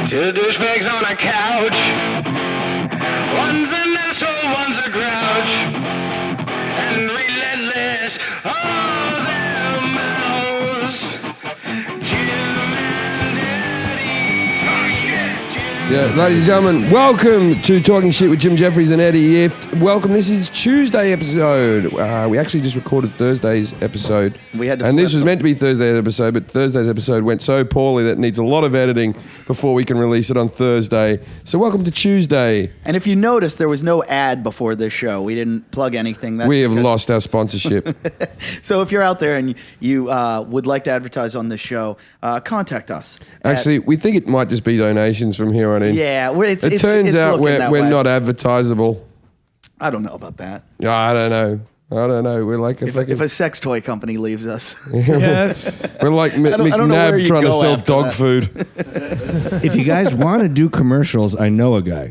Two douchebags on a couch. One's an asshole, one's a grouch. And relentless, all their mouths. Jim and Eddie. Talk shit. Yeah, ladies and gentlemen, welcome to Talking Shit with Jim Jeffries and Eddie Ift. Welcome. This is Tuesday episode. We actually just recorded Thursday's episode. And this was meant to be Thursday's episode, but Thursday's episode went so poorly that it needs a lot of editing before we can release it on Thursday. So welcome to Tuesday. And if you notice, there was no ad before this show. We didn't plug anything. We have lost our sponsorship. So if you're out there and you would like to advertise on this show, contact us. Actually, we think it might just be donations from here on in. Yeah. It turns out we're not advertisable. I don't know about that. I don't know. We're like if a sex toy company leaves us. Yeah, we're like McNabb trying to sell dog food. If you guys want to do commercials, I know a guy.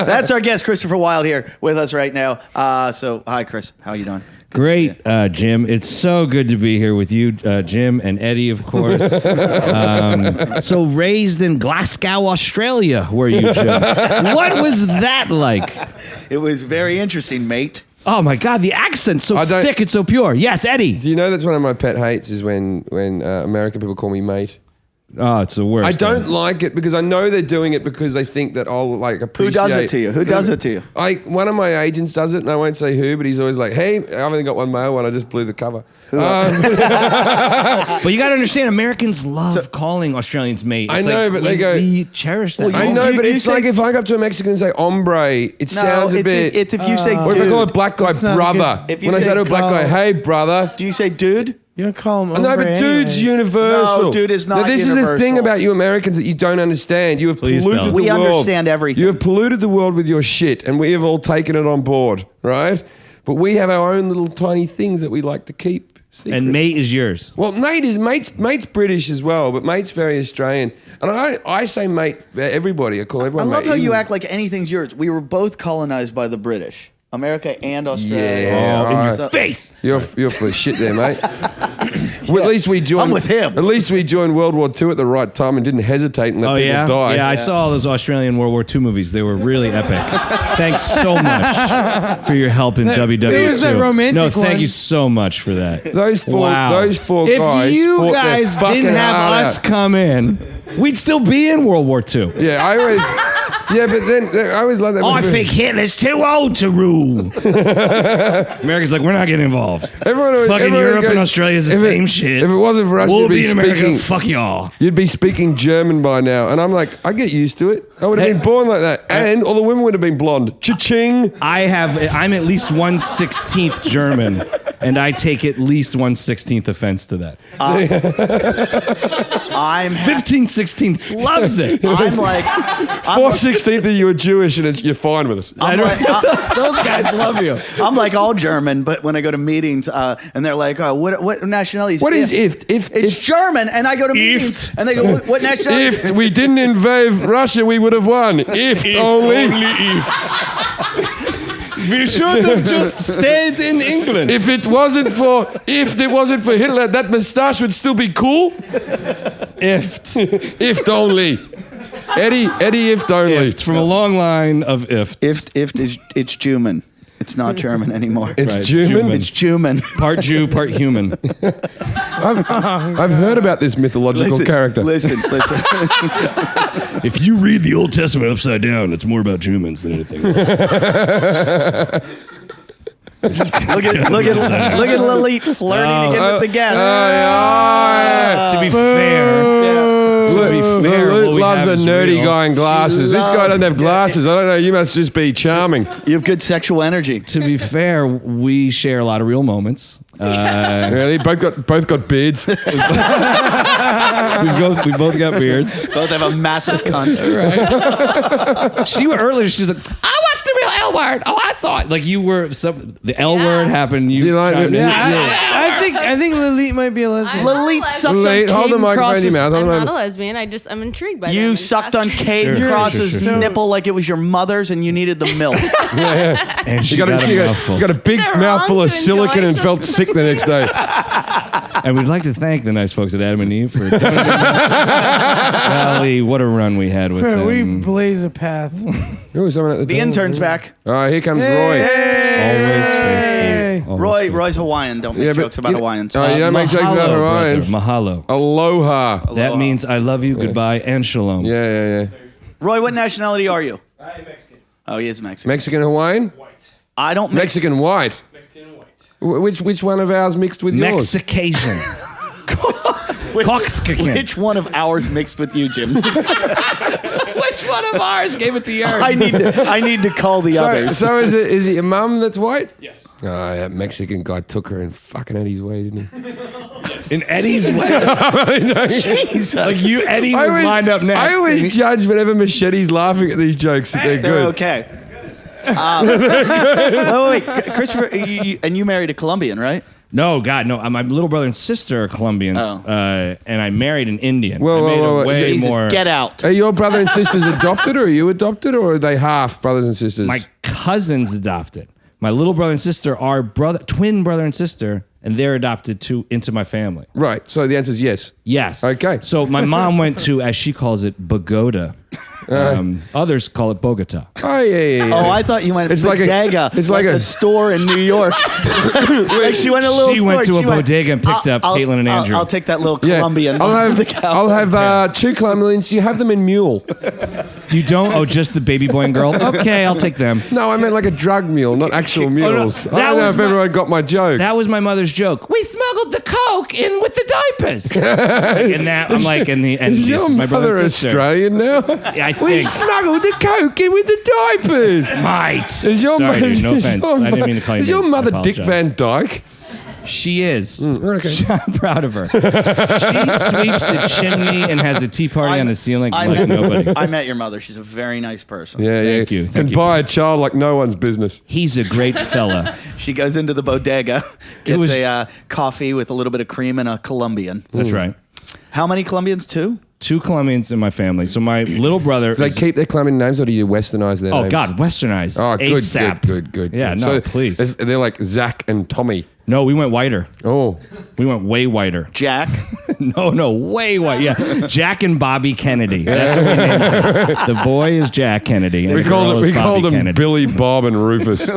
That's our guest, Christopher Wylde, here with us right now. So, hi, Chris. How you doing? Great, Jim. It's so good to be here with you, Jim, and Eddie, of course. So raised in Glasgow, Australia, were you, Jim? What was that like? It was very interesting, mate. Oh, my God, the accent's so thick and so pure. Yes, Eddie. Do you know that's one of my pet hates is when American people call me mate? Oh, it's the worst. I don't like it because I know they're doing it because they think that I'll like appreciate. Who does it to you? Who does it to you? One of my agents does it, and I won't say who, but he's always like, "Hey, I've only got one male one. I just blew the cover." But you got to understand, Americans love calling Australians mate. I know, but they go. We cherish that. Well, I know, but it's like if I go up to a Mexican and say hombre, it sounds a bit. It's if you say dude. Or if I call a black guy brother. When I say to a black guy, "Hey, brother," do you say dude? You don't call him No, but dude's universal. No, dude is not now, this universal. is the thing about you Americans that you don't understand. You have polluted the world. We understand everything. You have polluted the world with your shit, and we have all taken it on board, right? But we have our own little tiny things that we like to keep secret. And mate is yours. Well, mate's British as well, but mate's very Australian. And I say mate for everybody. I call everyone mate. I love how you act like anything's yours. We were both colonized by the British. America and Australia. Yeah, in your face. You're full of shit there, mate. Well, at least we joined. I'm with him. At least we joined World War II at the right time and didn't hesitate and let people die. Yeah, I saw all those Australian World War II movies. They were really epic. Thanks so much for your help in WW2. It was that romantic No, thank one. you so much for that. Those four guys. If you guys didn't have us come in, we'd still be in World War II. Yeah, I always. Yeah, but then I always like that. I think Hitler's too old to rule. America's like, we're not getting involved. Fucking Europe and Australia is the same shit. If it wasn't for us, we'll you'd be in America. speaking. Fuck y'all. You'd be speaking German by now, and I'm like, I get used to it. I would have been born like that, and all the women would have been blonde. Cha-ching. I'm at least 1/16 German, and I take at least 1/16 offense to that. I'm 15/16 loves it. I'm like 4/16 you're Jewish, and you're fine with it. Those guys love you. I'm like all German, but when I go to meetings, and they're like, "Oh, what nationality is What is Ift? It's German," and I go to meetings, and they go, "What nationality?" If we didn't invade Russia, we would have won. If only. We should have just stayed in England. If it wasn't for Hitler, that moustache would still be cool. If only. Eddie, if only. It's from a long line of ifs. It's German. It's not German anymore. It's Right, German. It's German. Part Jew, part human. I've heard about this mythological character. Listen. If you read the Old Testament upside down, it's more about humans than anything else. Look at Lilith flirting again with the guest. To be fair, Luke loves a nerdy guy in glasses. This guy doesn't have glasses. I don't know. You must just be charming. You have good sexual energy. To be fair, we share a lot of real moments. Really? Both got beards. We both got beards. Both have a massive cunt. Right. She was earlier. She was like, "I watched the real L word. Oh, I thought like you were the L word happened. You Do you like chimed it? in. I think Lilith might be a lesbian. Lilith sucked Lilith, on hold the Caden microphone in your Cross's... mouth. I'm not a lesbian. I'm intrigued by You them. sucked on Sure, Caden Cross's sure. nipple like it was your mother's and you needed the milk. And she You got a you mouthful. got a big They're mouthful wrong of to silicon enjoy and felt sick the next day. And we'd like to thank the nice folks at Adam and Eve for golly, what a run we had with them. We blaze a path. Ooh, someone at the The door. intern's back. All right, here comes Roy. Always faithful. Always faithful. Roy's Hawaiian. Don't make Yeah, but jokes about you- Hawaiians. Oh, you don't make jokes about Mahalo, Hawaiians. brother, Mahalo. Aloha. That means I love you, goodbye, and shalom. Yeah. Roy, what nationality are you? I'm Mexican. Oh, he is Mexican. Mexican Hawaiian? I don't make... Mexican white. Which one of ours mixed with yours? Mexicasian. Coxkican. Which one of ours mixed with you, Jim? Which one of ours gave it to yours? I need to call the others. So is it your mum that's white? Yes. Oh, that Mexican guy took her and fucking Eddie's way, didn't he? In Eddie's way. Jesus. Like you, Eddie was lined up next. I always judge whenever Machete's laughing at these jokes that they're They're good. okay. Wait, Christopher, and you married a Colombian, right? No, God, no. My little brother and sister are Colombians, Oh. and I married an Indian. Whoa, I made whoa, a whoa. way Jesus, more. get out. Are your brother and sisters adopted, or are you adopted, or are they half brothers and sisters? My cousins adopted. My little brother and sister are twin brother and sister, and they're adopted into my family. Right. So the answer is yes. Yes. Okay. So my mom went to, as she calls it, Bogota. Others call it Bogota. Oh yeah. Oh, I thought you went It's to like a- bodega. it's like a- store in New York. Like she went to a little She store. went to a she went, bodega and picked up Caitlin and Andrew. I'll take that little Yeah. Colombian. I'll have 2 Colombians. You have them in mule. You don't? Oh, just the baby boy and girl? Okay, I'll take them. No, I meant like a drug mule, not actual no. mules. I That don't know was if my- everyone got my joke. That was my mother's joke. We smuggled the coke in with the diapers. And that I'm like, and is this your is my brother mother and sister. Australian now? I We think. smuggled the coke in with the diapers. Might. Is your Sorry, mother? dude, no offense. I didn't mean to call you. Is your name. I mother Dick apologize. Van Dyke? She is. okay. I'm proud of her. She sweeps a chimney and has a tea party on the ceiling like nobody. I met your mother. She's a very nice person. Yeah, Thank yeah. you, Can thank you. buy a child like no one's business. He's a great fella. She goes into the bodega, gets was- a coffee with a little bit of cream and a Colombian. That's right. How many Colombians? 2? 2 Colombians in my family. So my little brother. Do they is- keep their Colombian names or do you westernize their Oh names? God, westernized. Oh, good, ASAP. good. Yeah, no, So please. They're like Zach and Tommy. No, we went whiter. Oh, We went way whiter. Jack. No, way white. Yeah, Jack and Bobby Kennedy. That's what we named them. The boy is Jack Kennedy. And we the girl called is Bobby them Kennedy. Billy, Bob, and Rufus.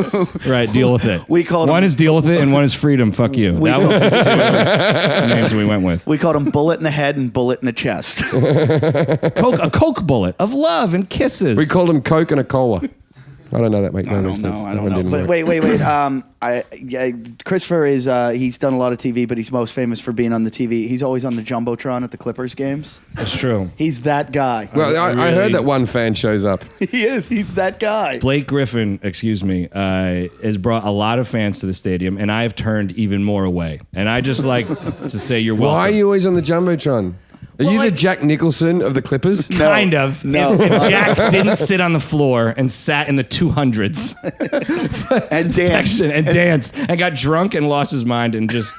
Right, deal with it. We called one him- is deal with it and one is freedom. Fuck you. That was the 2 names we went with. We called him Bullet in the Head and Bullet in the Chest. A Coke bullet of love and kisses. We called them Coke and a Cola. I don't know that makes I no don't sense. know. I That don't one know. didn't But work. wait. Christopher is, he's done a lot of TV, but he's most famous for being on the TV. He's always on the Jumbotron at the Clippers games. That's true. He's that guy. Well, I really- heard that one fan shows up. He is. He's that guy. Blake Griffin, has brought a lot of fans to the stadium, and I've turned even more away. And I just like to say you're welcome. Why are you always on the Jumbotron? Are you the Jack Nicholson of the Clippers? Kind of. No. If Jack didn't sit on the floor and sat in the 200s And Dan. section and danced and got drunk and lost his mind and just,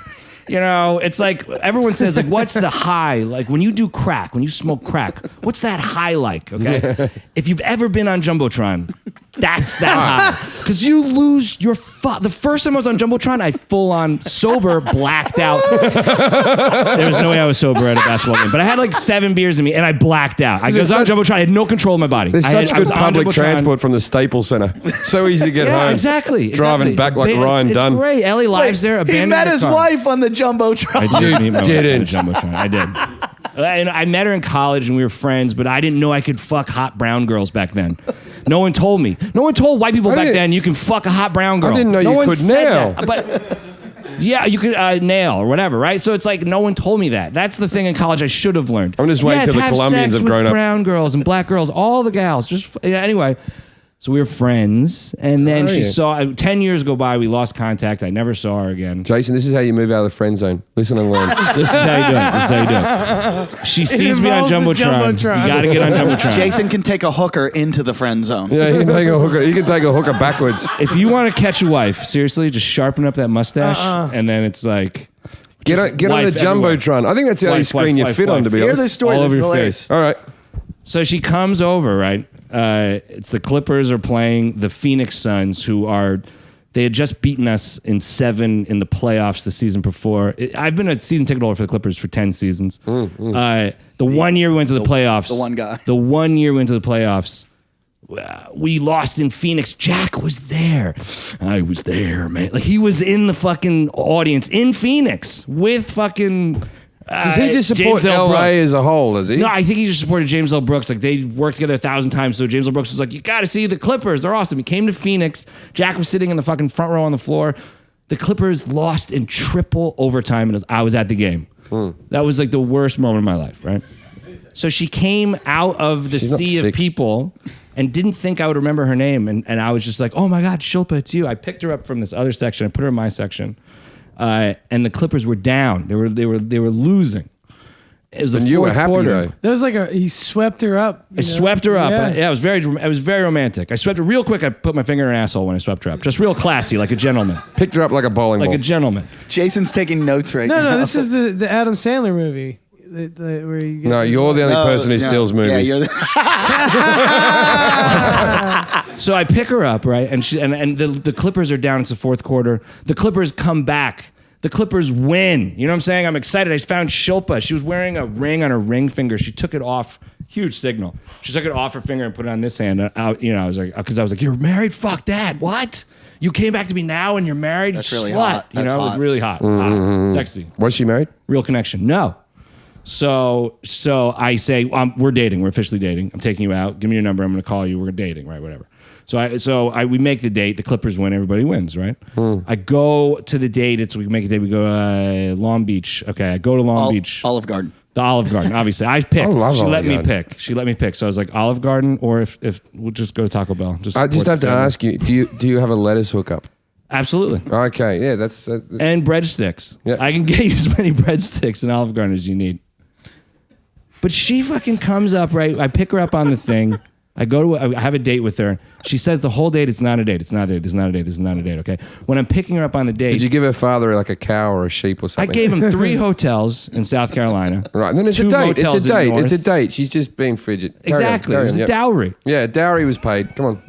it's like everyone says, like, what's the high? Like when you do crack, when you smoke crack, what's that high like? Okay. If you've ever been on Jumbotron, that's that high. Because you lose your the first time I was on Jumbotron, I full on sober blacked out. There was no way I was sober at a basketball game, but I had like 7 beers in me and I blacked out. I was on Jumbotron, I had no control of my body. There's I such was good on public Jumbotron. transport from the Staples Center. So easy to get Yeah, home. exactly. Driving back like Ryan it's Dunn. Great. Ellie lives there. He Abandoned met the his car. wife on the Jumbotron. I did meet my wife on the Didn't. Jumbotron. I did. And I met her in college and we were friends, but I didn't know I could fuck hot brown girls back then. No one told me. No one told white people I back didn't- then you can fuck a hot brown girl. I didn't know no you one could said nail. that. But yeah, you could nail or whatever, right? So it's like no one told me that. That's the thing in college I should have learned. I'm just waiting yes, till the have Colombians sex have with grown up. brown girls and black girls, all the gals. Just anyway. So we were friends, and then she saw. 10 years go by, we lost contact. I never saw her again. Jason, this is how you move out of the friend zone. Listen and learn. This is how you do it. This is how you do it. She sees me on Jumbotron. You got to get on Jumbotron. Jason can take a hooker into the friend zone. Yeah, he can take a hooker. He can take a hooker backwards. If you want to catch a wife, seriously, just sharpen up that mustache, and then it's like get on the Jumbotron. I think that's the only screen you fit on, to be honest. Hear this story. All This over is your hilarious. face. All right. So she comes over, right? It's the Clippers are playing the Phoenix Suns, they had just beaten us in 7 in the playoffs the season before. I've been a season ticket holder for the Clippers for 10 seasons. The 1 year we went to the playoffs. The one guy. The 1 year we went to the playoffs. We lost in Phoenix. Jack was there. I was there, man. Like, he was in the fucking audience in Phoenix with fucking... Does he just support James L. LA Brooks. as a whole, does he? No, I think he just supported James L. Brooks. Like, they worked together 1,000 times, so James L. Brooks was like, you got to see the Clippers. They're awesome. He came to Phoenix. Jack was sitting in the fucking front row on the floor. The Clippers lost in triple overtime, and I was at the game. That was like the worst moment of my life, right? So she came out of the sea of people and didn't think I would remember her name. And I was just like, oh my God, Shilpa, it's you. I picked her up from this other section. I put her in my section. And the Clippers were down. They were losing. It was the you were fourth happy, quarter. though. That was like he swept her up. I swept her up. Yeah. It was very romantic. I swept her real quick. I put my finger in her asshole when I swept her up. Just real classy, like a gentleman. Picked her up like a bowling Like ball. a gentleman. Jason's taking notes right now. No, this is the Adam Sandler movie. Where you get No, you're the only person who steals movies. Yeah, you're So I pick her up, right? And the Clippers are down. It's the fourth quarter. The Clippers come back. The Clippers win. You know what I'm saying? I'm excited. I found Shilpa. She was wearing a ring on her ring finger. She took it off. Huge signal. She took it off her finger and put it on this hand. I was like, because I was like, you're married? Fuck that. What? You came back to me now and you're married? That's You really slut. hot. You That's know, hot. really hot. Hot. Sexy. Was she married? Real connection. No. So I say, we're dating. We're officially dating. I'm taking you out. Give me your number. I'm going to call you. We're dating, right? Whatever. So we make the date. The Clippers win. Everybody wins, right? I go to the date. We make a date. We go Long Beach. Okay, I go to Long Beach. Olive Garden. The Olive Garden, obviously. I picked. I love She let Olive me Garden. pick. She let me pick. So I was like, Olive Garden, or if we'll just go to Taco Bell. I just support have the to family. ask you, do you have a lettuce hookup? Absolutely. Okay, yeah, that's And breadsticks. Yeah. I can get you as many breadsticks in Olive Garden as you need. But she fucking comes up, right? I pick her up on the thing. I have a date with her. She says the whole date, it's not a date. It's not a date. It's not a date. It's not a date. Okay. When I'm picking her up on the date, Did you give her father like a cow or a sheep or I something? gave him 3 hotels in South Carolina. Right, and then it's a 2 date. It's motels a in date. North. It's a date. She's just being frigid. Carry on, Exactly. carry It was on, a yep. dowry. Yeah, dowry was paid. Come on.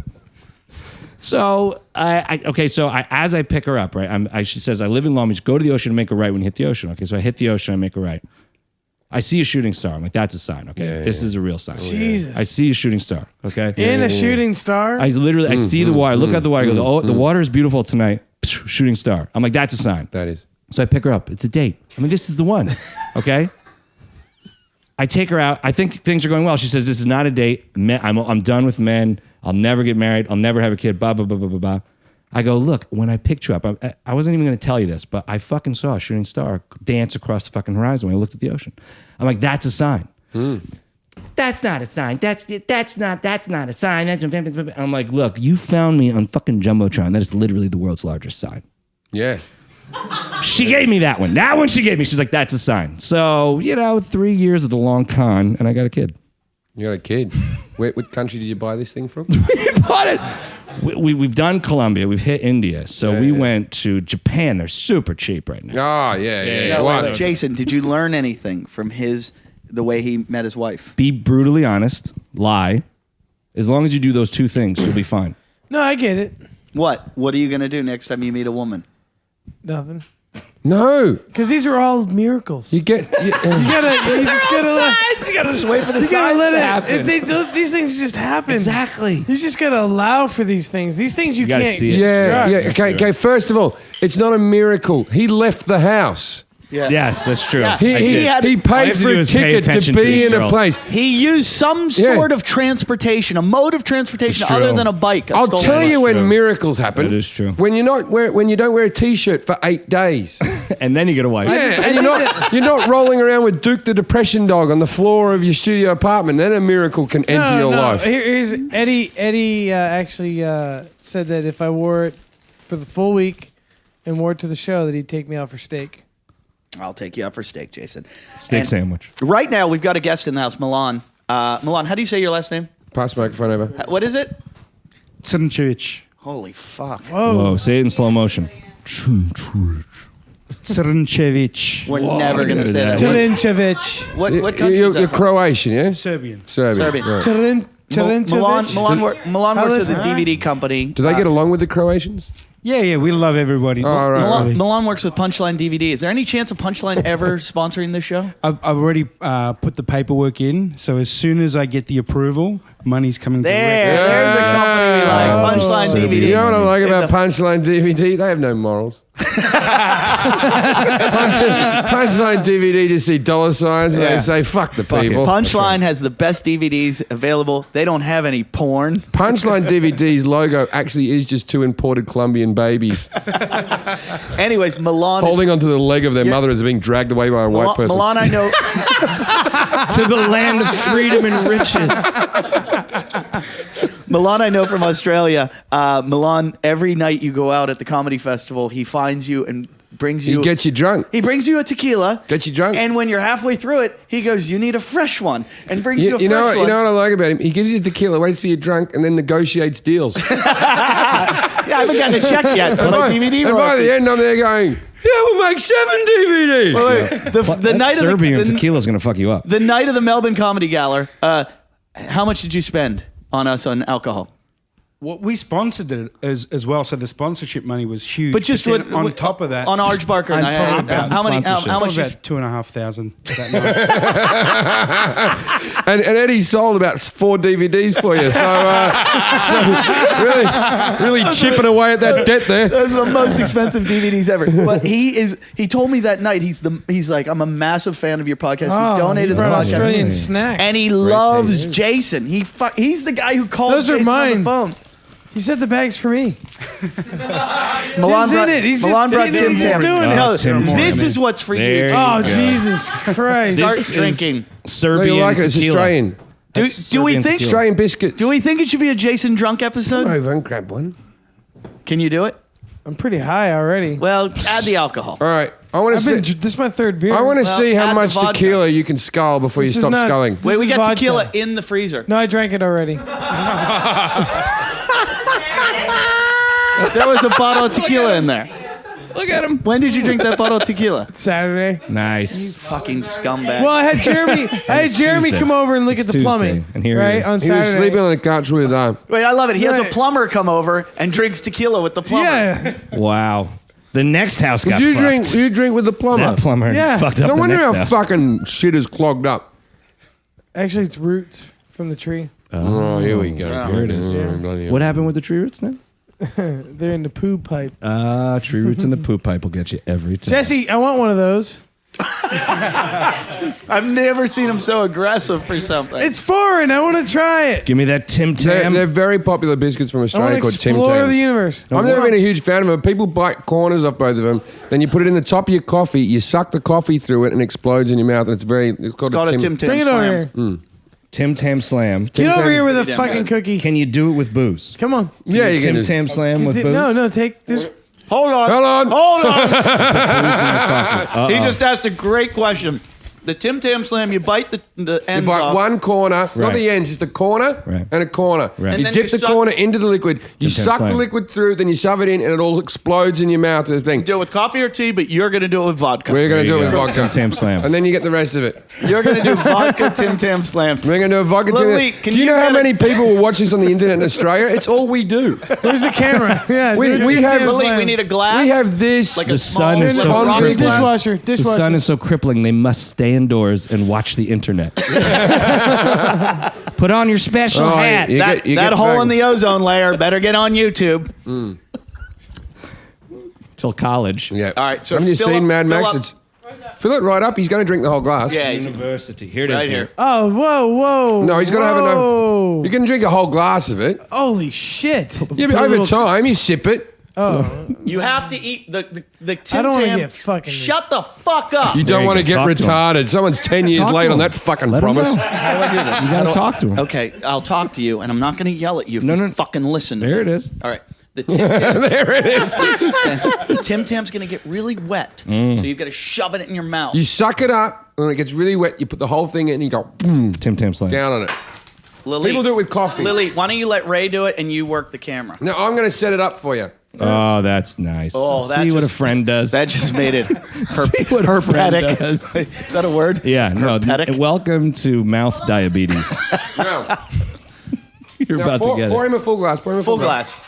So as I pick her up, right? She says, I live in Long Beach. Go to the ocean and make a right when you hit the ocean. Okay, so I hit the ocean, I make a right. I see a shooting star. I'm like, that's a sign. Okay, this is a real sign. Jesus. I see a shooting star. Okay, In a shooting star. I see the water. Look at the water. I go, the water is beautiful tonight. Psh, shooting star. I'm like, that's a sign. That is. So I pick her up. It's a date. I mean, this is the one. Okay. I take her out. I think things are going well. She says, this is not a date. I'm done with men. I'll never get married. I'll never have a kid. Blah, blah, blah, blah, blah, blah. I go, look, when I picked you up, I wasn't even going to tell you this, but I fucking saw a shooting star dance across the fucking horizon when I looked at the ocean. I'm like, that's a sign. That's not a sign. That's not a sign. I'm like, look, you found me on fucking Jumbotron. That is literally the world's largest sign. Yeah. She gave me that one. That one she gave me. She's like, that's a sign. So, 3 years of the long con, and I got a kid. You got a kid. What country did you buy this thing from? Bought it. We've done Colombia. We've hit India. So we went to Japan. They're super cheap right now. Oh, yeah. No, What? wait, Jason, did you learn anything from the way he met his wife? Be brutally honest. Lie. As long as you do those 2 things, you'll be fine. No, I get it. What? What are you going to do next time you meet a woman? Nothing. No. Because these are all miracles. You get... You just gotta let, You gotta just wait for the you gotta signs let to it. happen. These things just happen. Exactly. You just gotta allow for these things. These things you gotta can't. see it. Yeah. construct. Okay. First of all, it's not a miracle. He left the house. Yeah. Yes, that's true. Yeah. He had- paid for a ticket to be in a place. He used some sort of transportation, a mode of transportation It's other true. than a bike. I'll tell you when miracles happen. That is true. When you don't wear a t-shirt for 8 days. And then you get a wife. Yeah, and you're not rolling around with Duke the Depression Dog on the floor of your studio apartment. Then a miracle can enter your life. Here's Eddie. Eddie actually said that if I wore it for the full week and wore it to the show, that he'd take me out for steak. I'll take you out for steak, Jason. Steak sandwich. Right now, we've got a guest in the house, Milan. Milan, how do you say your last name? Pass the microphone over. What is it? Crnčević. Holy fuck. Whoa, say it in slow motion. Crnčević. We're never going to say that. Chilinchevich. What country is that You're from? Croatian, yeah? Serbian. Serbian. Right. Milan works at a DVD company. Do they get along with the Croatians? Yeah, we love everybody. Oh, right. Milan works with Punchline DVD. Is there any chance of Punchline ever sponsoring this show? I've already put the paperwork in, so as soon as I get the approval, money's coming There's a company we like. Punchline Serbia. DVD. You know what I like about Punchline DVD? They have no morals. Punchline DVD just see dollar signs and Yeah. they say, fuck the people. Punchline has the best DVDs available. They don't have any porn. Punchline DVD's logo actually is just two imported Colombian babies Anyways, Milan holding onto the leg of their mother as being dragged away by a white person. Milan, I know. To the land of freedom and riches. Milan, I know from Australia. Milan, every night you go out at the comedy festival, he finds you and brings you. He gets you drunk. He brings you a tequila. Gets you drunk. And when you're halfway through it, he goes, "You need a fresh one," and brings you a You know fresh one. what I like about him? He gives you tequila, waits till you're drunk, and then negotiates deals. Yeah, I haven't gotten a check yet for my DVD and by royalties. the end, I'm there going, yeah, we'll make 7 DVDs. The night of Serbian the tequila's going to fuck you up. the night of the Melbourne Comedy Gala, how much did you spend on us on alcohol? What we sponsored it as well, so the sponsorship money was huge. But just then what- on top of that, on Arj Barker and on I top had- of that, how many- how much you- about 2,500 that night. And Eddie sold about 4 DVDs for you. So really chipping away at that debt there. Those are the most expensive DVDs ever. But he told me that night, he's like, I'm a massive fan of your podcast. He donated the brought podcast. Australian snacks. And he loves Jason. He's the guy who called Those are Jason on the mine. phone. He said the bag's for me. Milan Jim's in it. He's Milan just brought Tim he's Tam. just doing it. No, Tim Tam. this is what's for There you. you Oh, go. Jesus Christ. Start This is drinking. No, Serbian you like it. It's tequila. Australian. Do That's we Serbian think? tequila. Australian biscuits. Do we think it should be a Jason drunk episode? over and grab one? Can you do it? I'm pretty high already. Well, add the alcohol. All right. I want to see. This is my third beer. I want to Well, see add how the much vodka. tequila you can scull before This you is stop not- sculling. Wait, we This is got vodka. tequila in the freezer. No, I drank it already. There was a bottle of tequila in there. Look at him. When did you drink that bottle of tequila? Saturday. Nice. Fucking scumbag. Well, I had Jeremy Tuesday. come over and look It's at the plumbing. Tuesday, and here he right is. on He was Saturday. sleeping on the couch with his arm. Wait, I love it. He has a Right. plumber come over and drinks tequila with the plumber. Yeah, Wow. The next house got You fucked. drink with the plumber. That plumber Yeah. fucked up No the wonder next our house. fucking shit is clogged up. actually, it's roots from the tree. Oh, here we go. Here it is. Bloody hell. What happened with the tree roots then? They're in the poo pipe. Tree roots in the poop pipe will get you every time. Jesse, I want one of those. I've never seen him so aggressive for something. It's foreign. I want to try it. Give me that Tim Tam. They're very popular biscuits from I want Australia to called Tim explore Tams. the universe. I've never been a huge fan of them. People bite corners off both of them. Then you put it in the top of your coffee. You suck the coffee through it and it explodes in your mouth. And it's called Got a Tim Tam Bring it over here. Tim Tam Slam. Get over Tam- here with a Damn fucking good. cookie. Can you do it with booze? Come on. Yeah, you Tim can. Tam Slam with booze? No, take this. Hold on. Hold on. Hold on. Booze in the coffee. He just asked a great question. The Tim Tam Slam, you bite the You ends bite off. one corner, not Right. the ends, just a corner Right. and a corner. Right. And You then dip you the suck- corner into the liquid. You Tim Tam suck the Slam. liquid through, then you shove it in, and it all explodes in your mouth. The thing. Do it with coffee or tea, but you're going to do it with vodka. We're going to There do you it with go. vodka. Tim Tam Slam. And then you get the rest of it. You're going to do vodka Tim Tam Slams. We're going to do a vodka. Lily, Do can you you know how get many a- people will watch this on the internet in Australia? It's all we do. There's a camera. Yeah, We- dude, we it's have- Tim Lily, Slam. we need a glass. We have this. like The a sun small is like so a rocket crippling. glass. Dishwasher. The sun is so crippling, they must stay indoors and watch the internet. Put on your special Oh, hat. you That, get- you that get hole fag- in the ozone layer better get on YouTube. Till college. Yeah. All right, so haven't you fill seen up- Mad fill Max? up- It's Fill it right up. He's going to drink the whole glass. Yeah, University. Here it is. right here. Oh, whoa. No, he's going to have Whoa. You can drink a whole glass of it. Holy shit. Yeah, but over time, you sip it. Oh. You have to eat the Tim I don't want to Tam. get fucking... Shut the fuck up. You don't you want to go. get Talk to him. retarded. Someone's 10 years Talk to late on him. that fucking Let him promise. know. How do I do this? You got to talk to him. Okay, I'll talk to you, and I'm not going to yell at you if No, you no. fucking listen to There me. it is. All right. The Tim Tam, There it is. the Tim Tam's going to get really wet, so you've got to shove it in your mouth. You suck it up, and when it gets really wet, you put the whole thing in and you go boom, Tim Tam Slam. down on it. Lily, People do it with coffee. Lily, why don't you let Ray do it and you work the camera? No, I'm going to set it up for you. Oh, that's nice. Oh, that See what a just- friend does. That just made it See what a friend herpetic. does. Is that a word? Yeah, no. Herpetic? Welcome to mouth diabetes. No. You're Now, about to get pour it. him a full glass. Pour him a Full glass.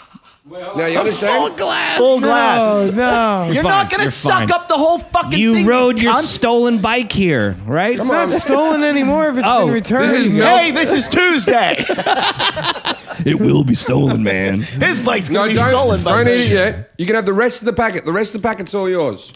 Now, you understand? glass. Full glass. Oh, no. You're fine, not going to you're suck fine. up the whole fucking thing. You rode your cunt. stolen bike here, right? It's not stolen anymore if it's Oh, been returned. this is milk. Hey, this is Tuesday. It will be stolen, man. His bike's No, going to be stolen by don't me. eat it yet. You can have the rest of the packet. The rest of the packet's all yours.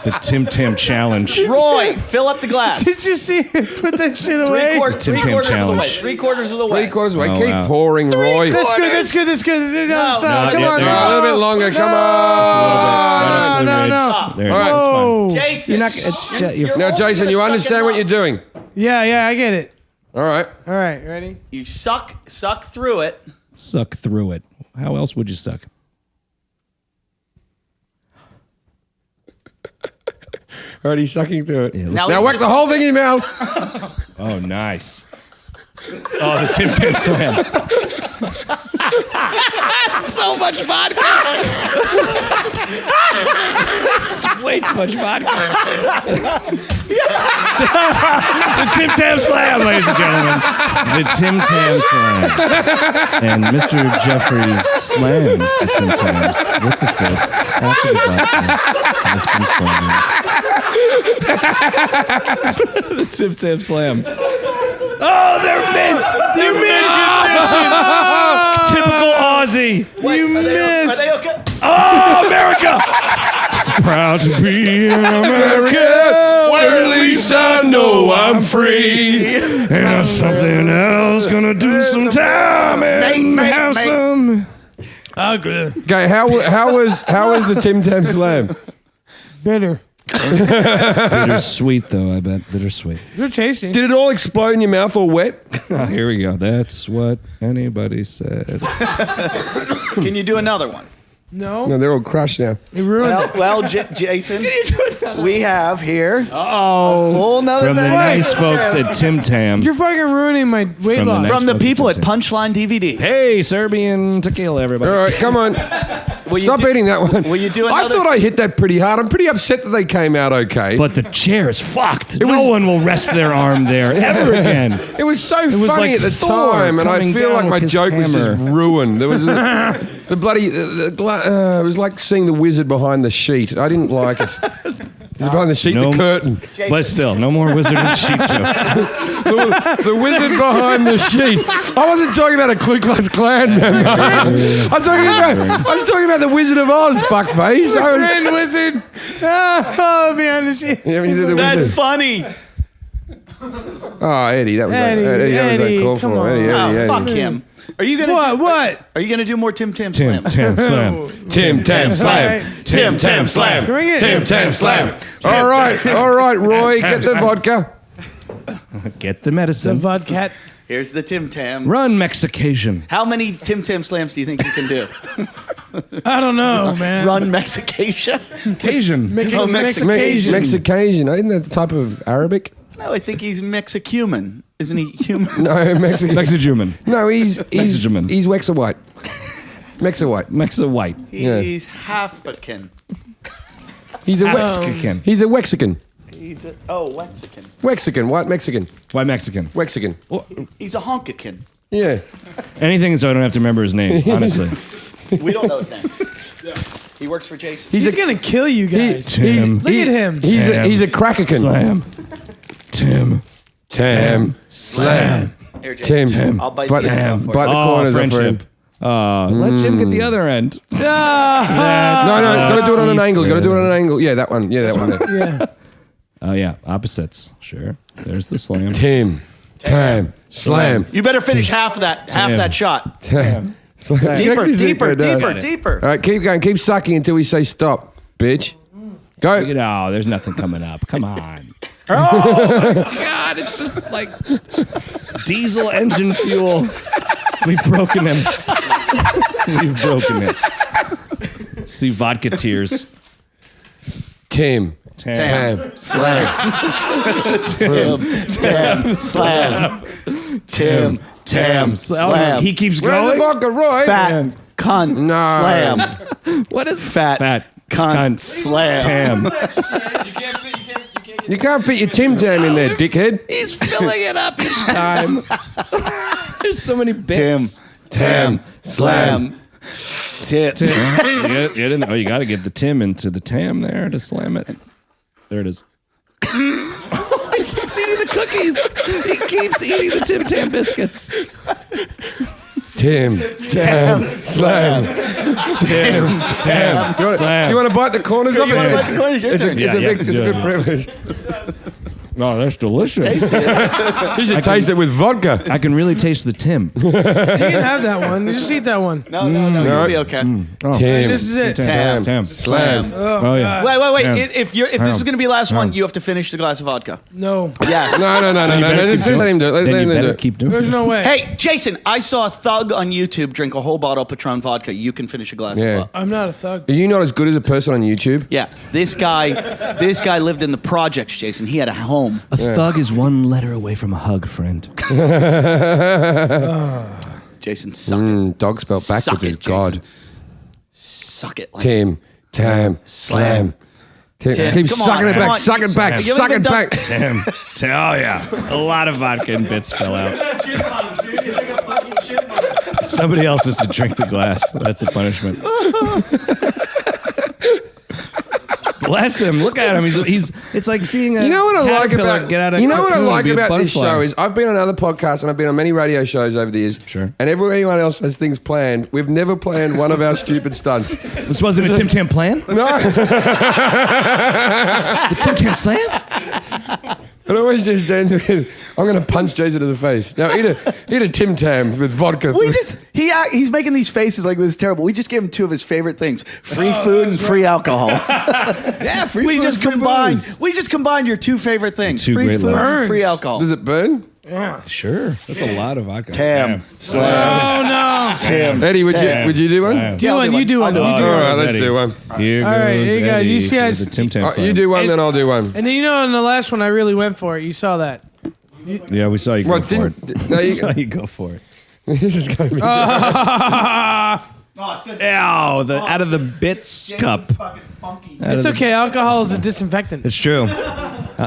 The Tim Tam challenge. Roy, fill up the glass. Did you see him put that shit away? Tim Three Tam quarters of the challenge. way. 3/4 of the way. 3/4 away. Oh, Keep wow. pouring, Roy. That's good. No, stop. No, Come yeah, on. there you No, go. a little bit longer. Come on. No. There, All right. that's fine. Whoa. Jason, You're not. It's, you're, Now, Jason, you understand what you're doing. Yeah, I get it. All right. All right, ready? You suck through it. suck through it. How else would you suck? Already sucking through it. Yeah, Now whack the whole thing in your mouth. Oh, nice. Oh, the Tim Tam Slam. So much vodka. That's way too much vodka. The Tim Tam Slam, ladies and gentlemen. The Tim Tam Slam. And Mr. Jeffries slams the Tim Tams with the fist after the vodka has been slammed. The Tim Tam Slam. Oh, they're mint! You missed! Typical Aussie. You missed. Are they okay? Oh, America! Proud to be an American, where at least I know I'm free. And there's something else gonna do some time and have some. Okay, how was the Tim Tam Slam? Bitter. Bittersweet, though, I bet. Bittersweet. They're tasty. Did it all explode in your mouth all wet? Oh, here we go. That's what anybody said. Can you do another one? No. No, they're all crushed now. It ruined Well, Jason, we have here Oh, full another from the bag. nice folks at Tim Tam. You're fucking ruining my weight From the loss. next- From the Fucking people at Tim. Punchline DVD. Hey, Serbian tequila, everybody. All right, come on. Will you Stop do- eating that one. Will you do I another? thought I hit that pretty hard. I'm pretty upset that they came out okay. But the chair is fucked. was- No one will rest their arm there ever again. it was so was funny like at the Thor time, and I coming feel down like my with his joke was hammer. just ruined. There was the bloody. It was like seeing the wizard behind the sheet. I didn't like it. Behind the sheet, No- the curtain. But still, no more wizard and sheep jokes. The wizard behind the sheet. I wasn't talking about a Ku Klux Klan member. I was talking about the Wizard of Oz, fuckface. Grand wizard. Oh, behind the sheet. Yeah, when you did the That's wizard. funny. Oh, Eddie, that was Eddie, that was Eddie, uncalled come for. on. Eddie, Oh, Eddie. fuck him. Are you gonna What? Are you gonna do more Tim Tam Tim Slams? Tam Slam. Tim Tam Slam. Right. Tim Tam Slam. Bring it. Tim Tam Slam. All right, Roy, get the vodka. Get the The medicine. vodka. Here's the Tim Tam. Run, Mexication. How many Tim Tam Slams do you think you can do? I don't know, man. Run Mexication? Cajun. Oh, Mexican. Mexican. Isn't that the type of Arabic? No, I think he's Mexicuman. Isn't he human? No, Mexican. Mexijuman. No, he's Mexican. He's Wexa White. Mexa White. Mexa white. Yeah. He's Half-Akin. He's a Mexican. He's a Wexican. He's a Wexican. Wexican. White Mexican. White Mexican. Wexican. He's a Honkakin. Yeah. Anything so I don't have to remember his name, honestly. We don't know his name. He works for Jason. He's gonna kill you guys. Tim. Look at him. He's a crackerkin. Slam. Tim. Tam. Slam. Here, Jason. Tim. I'll bite Bite the the, hand for bite you. the Oh, corners of friendship. friend. Let Jim get the other end. No, gotta do it on an angle. Gotta do it on an angle. Yeah, that one. Yeah, that one. There. Yeah. Oh, yeah. Opposites. Sure. There's the slam. Tim Tam slam. You better finish half of that shot. Tam. Deeper. All right, keep going. Keep sucking until we say stop, bitch. Go. No, there's nothing coming up. Come on. Oh, my God. It's just like diesel engine fuel. We've broken him. We've broken it. Let's see vodka tears. Tim Tam slam. Tim slam. Tim Tam slam. He keeps Where's the going. vodka, Roy? Fat cunt slam. What is Fat cunt slam. Tam? You can't fit your Tim Tam in there, dickhead. He's filling it up each time. There's so many bits. Tam slam. Tim. You got to get the Tim into the Tam there to slam it. There it is. He keeps eating the cookies. He keeps eating the Tim Tam biscuits. Tim Tam slam. Tim Tam slam. You want to bite the corners of it? It's a good privilege. No, that's delicious. You should taste it with vodka. I can really taste the Tim. You can have that one. You just eat that one. No, you'll be okay. Oh. Tim. This is it. Tam Slam. Oh yeah. Wait. Tam. If this is going to be the last one, you have to finish the glass of vodka. No. Yes. No. Just let him do it. Let Then him you do better it. keep doing There's it. no way. Hey, Jason, I saw a thug on YouTube drink a whole bottle of Patron vodka. You can finish a glass of vodka. I'm not a thug. Are you not as good as a person on YouTube? Yeah, this guy lived in the projects, Jason. He had a home. A thug is one letter away from a hug, friend. Jason, suck it. Dog spelled backwards Suck it, is God. Jason. Suck it. Like Tim Tam slam. Tim. Keep Come sucking on, it come back. on. Suck it back. You Suck haven't it been back. Tim. Oh yeah. A lot of vodka and bits fell out. Somebody else has to drink the glass. That's a punishment. Bless him. Look at him. He's it's like seeing a You know what I like caterpillar about get out of you know what I cocoon and like be a about this butterfly. show is I've been on other podcasts and I've been on many radio shows over the years. Sure. And everyone else has things planned. We've never planned one of our stupid stunts. This wasn't a Tim Tam plan? No. The Tim Tam slam? It always just ends with, I'm going to punch Jason in the face. Now, eat a Tim Tam with vodka. He's making these faces like this is terrible. We just gave him two of his favorite things: free food and free alcohol. Yeah, free we food, just free combined. booze. We just combined your two favorite things: Two free great food lines. and free alcohol. Does it burn? Yeah. Sure. That's a lot of vodka. Tam slam. Oh no. Tim. Eddie, would Tam. you do one? Slam. Do one. You do one. I'll You do do All one. right, let's Eddie. do one. Here All right, goes here you go. Eddie You see guys- with the Tim Tam You slam. do one, then I'll do one. And then in the last one, I really went for it. You saw that. Yeah, we saw you go What, for it. didn't- no, We you- saw you go for it. This is going to be Ew, out of the bits cup. It's okay. Alcohol is a disinfectant. It's true.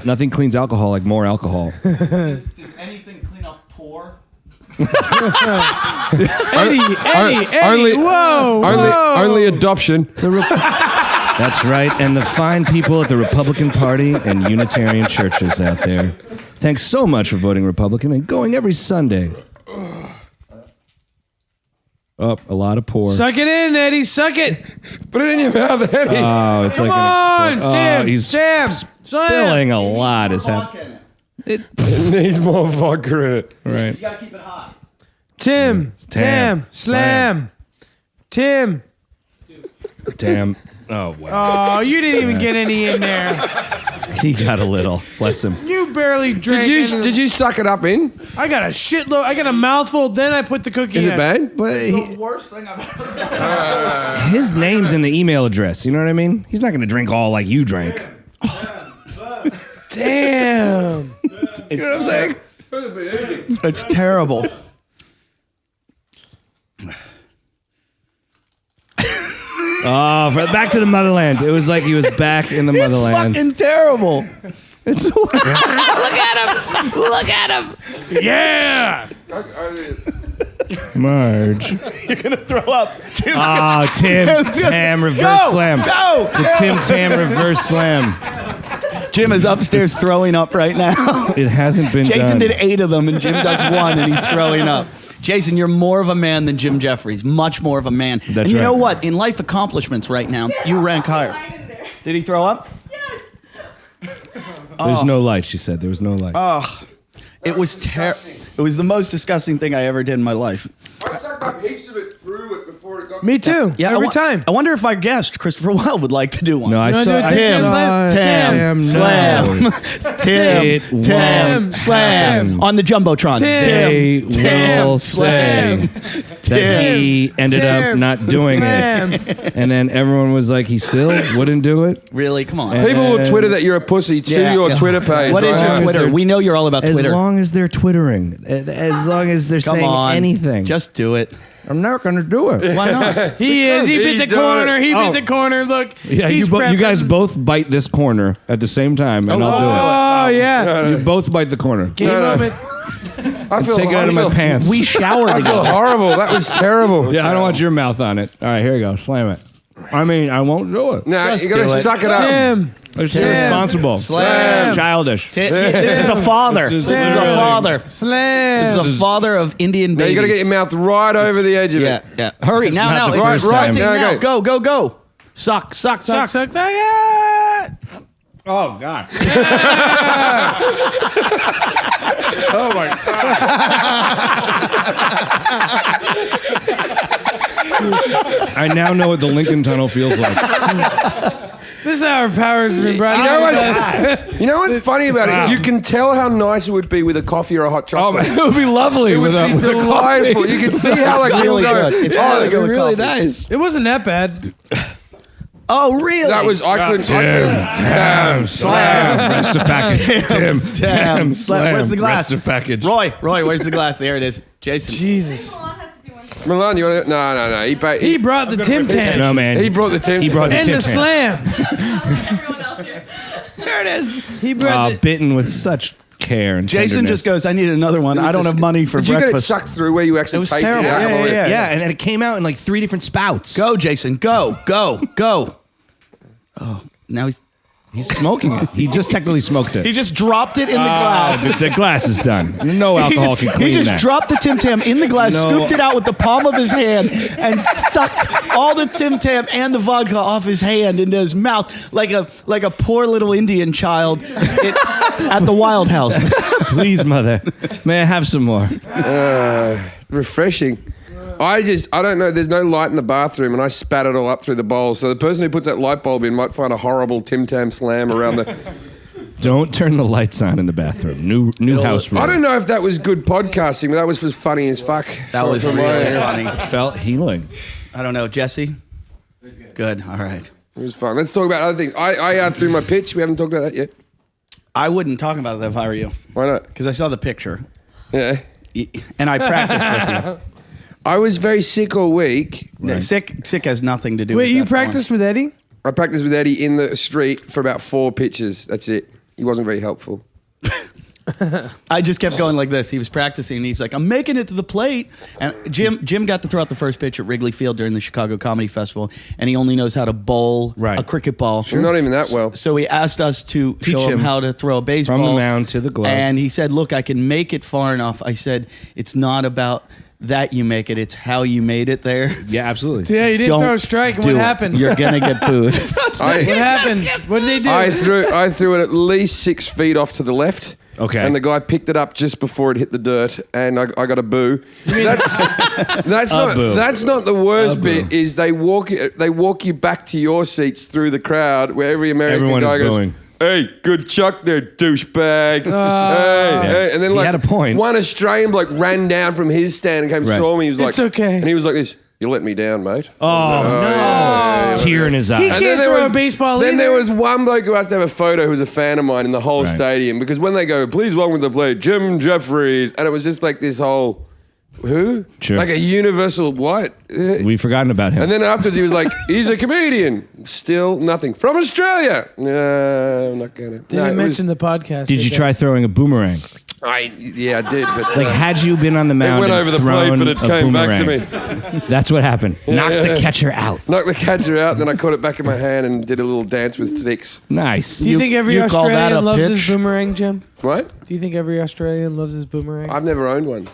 Nothing cleans alcohol like more alcohol. Does anything clean off poor? Eddie. only- Whoa. only adoption. That's right. And the fine people at the Republican Party and Unitarian churches out there. Thanks so much for voting Republican and going every Sunday. Oh, a lot of pour. Suck it in, Eddie. Suck it. Put it in your mouth, Eddie. Oh, it's Come like on, an explosion. Tim. He's Tim. spilling a lot. Is happening. It needs more vodka in it. Right. You gotta keep it hot. Tim. Tam. Slam. Tim. Damn. Oh, wow. Oh, you didn't even get any in there. He got a little. Bless him. You barely drank. Did you suck it up in? I got a shitload. I got a mouthful. Then I put the cookie Is in. it bad? But The worst thing I've ever done. his name's in the email address. You know what I mean? He's not going to drink all like you drank. Damn. You know what I'm saying? It's terrible. Oh, back to the motherland. It was like he was back in the motherland. Fucking terrible. It's look at him. Look at him. Yeah. Marge. You're gonna throw up. Ah, Tim Tam reverse slam. Go. The Tim Tam reverse slam. Jim is upstairs throwing up right now. It hasn't been Jason done. did 8 of them, and Jim does 1, and he's throwing up. Jason, you're more of a man than Jim Jeffries. Much more of a man. That's and you right. know what? In life accomplishments right now, you rank higher. Did he throw up? There's no light, she said. There was no light. Oh, it was It was the most disgusting thing I ever did in my life. I sucked up heaps of it through it before it got. Me too. Yeah, Every time. I wonder if our guest, Christopher Wylde, would like to do one. No, I wanna do saw a Tim Tam, Slam? Tam, Tim, It Tam, won't Slam happen. on the Jumbotron. They Tim, will Slam. say that he ended up not doing it. And then everyone was like, he still wouldn't do it? Really? Come on. People will Twitter that you're a pussy to Yeah, your yeah. Twitter page. What is right? your Twitter? We know you're all about As Twitter. long as they're twittering, as long as they're Come saying on. anything. Just do it. I'm not going to do it. Why not? He is. He He's bit the doing corner. it. He Oh. bit the corner. Look. Yeah, he's you guys prepping. both bite this corner at the same time, and I'll Oh, yeah. do it. You both bite the corner. Game No, no. moment. I feel Take it out of my pants. We showered I feel together. horrible. That was terrible. Yeah, I don't want your mouth on it. All right, here you go. Slam it. I mean, I won't do it. No, Just you gotta do it. suck it up. Tim. It's Slam. irresponsible. Slam. Childish. This is a father. This is This is really- a father. Slam. This is a father of Indian Now babies. you gotta get your mouth right over the edge of Yeah, it. yeah. Hurry now, not now. the It's first starting time. now. Okay. Go, go, go. Suck, suck, Suck, suck. suck, suck it. Oh, God. Oh, my God. I now know what the Lincoln Tunnel feels like. This is how our powers have been brought You know down. what's, you know what's funny about it? You can tell how nice it would be with a coffee or a hot Oh, chocolate. man, it would be lovely It would with be a with a delightful. coffee. You can see how like really people go. good. It's oh, really they good go with really coffee. nice. It wasn't that bad. Oh, really? That was I couldn't. Tam, slam, rest of package. Tim, Tam, slam. Where's the glass? Rest of package. Roy, where's the glass? There it is. Jason. Jesus. Milan, you want to? No. He brought the Tim Tam. No, man. He brought the Tim. He brought the And Tim the Tam. slam. Everyone else here. There it is. He brought the... Bitten with such care and Jason tenderness. just goes, I need another one. I don't have money for Did you get it breakfast. sucked through where you actually It was tasted terrible. the alcohol? Yeah. Yeah, and then it came out in like 3 different spouts. Go, Jason. Go, go, go. Oh, now He's smoking it. He just technically smoked it. he just dropped it in the glass. The glass is done. No alcohol can He clean just that. dropped the Tim Tam in the glass, No. scooped it out with the palm of his hand, and sucked all the Tim Tam and the vodka off his hand into his mouth like a poor little Indian child at the Wylde house. Please, mother. May I have some more? Refreshing. I don't know. There's no light in the bathroom, and I spat it all up through the bowl. So the person who puts that light bulb in might find a horrible Tim Tam slam around the. Don't turn the lights on in the bathroom. New house rule. I don't know if that was good podcasting, but that was just funny as fuck. That was From really my- funny. Felt healing. I don't know, Jesse. Good. All right. It was fun. Let's talk about other things. I threw my pitch. We haven't talked about that yet. I wouldn't talk about that if I were you, Why not? because I saw the picture Yeah. and I practiced with I was very sick all week. you. Sick has nothing to do. Wait, with you that practiced with Eddie? I practiced with Eddie in the street for about 4 pitches. That's it. He wasn't very helpful. I just kept going like this. He was practicing, and he's like, "I'm making it to the plate." And Jim got to throw out the first pitch at Wrigley Field during the Chicago Comedy Festival, and he only knows how to bowl a cricket ball. Not even that well. So he asked us to Teach show him him how to throw a baseball from the mound to the glove. And he said, "Look, I can make it far enough." I said, "It's not about that you make it; it's how you made it there." Yeah, absolutely. Yeah, you didn't Don't throw a strike. And do what it. happened? You're gonna get booed. What happened? What did they do? I threw it at least 6 feet off to the left. Okay. And the guy picked it up just before it hit the dirt, and I got a boo. That's not boo. that's not the worst bit. Is they walk you back to your seats through the crowd where every American Everyone guy is goes, booing. "Hey, good chuck there, douchebag." Hey, and then He like had a point. one Australian bloke ran down from his stand and came Right. saw me. He was like, It's okay. and he was like this. "You let me down, mate." Oh, no. Tear in his eye. He can't throw a baseball Then either. there was one bloke who has to have a photo who's a fan of mine in the whole Right. stadium because when they go, "Please welcome to the play, Jim Jeffries," and it was just like this whole, who? Sure. Like a universal what? We've forgotten about him. And then afterwards he was like, "He's a comedian." Still nothing. From Australia. No, I'm not gonna. Didn't mention the podcast. Did you try throwing a boomerang? I did, but Like, had you been on the it mound went and over the plate, thrown but it a came back to boomerang? me. That's what happened. Knocked yeah. the catcher out. Knocked the catcher out, and then I caught it back in my hand and did a little dance with sticks. Nice. Do you think every you call that a Australian loves his pitch? boomerang, Jim? What? Do you think every Australian loves his boomerang? I've never owned one.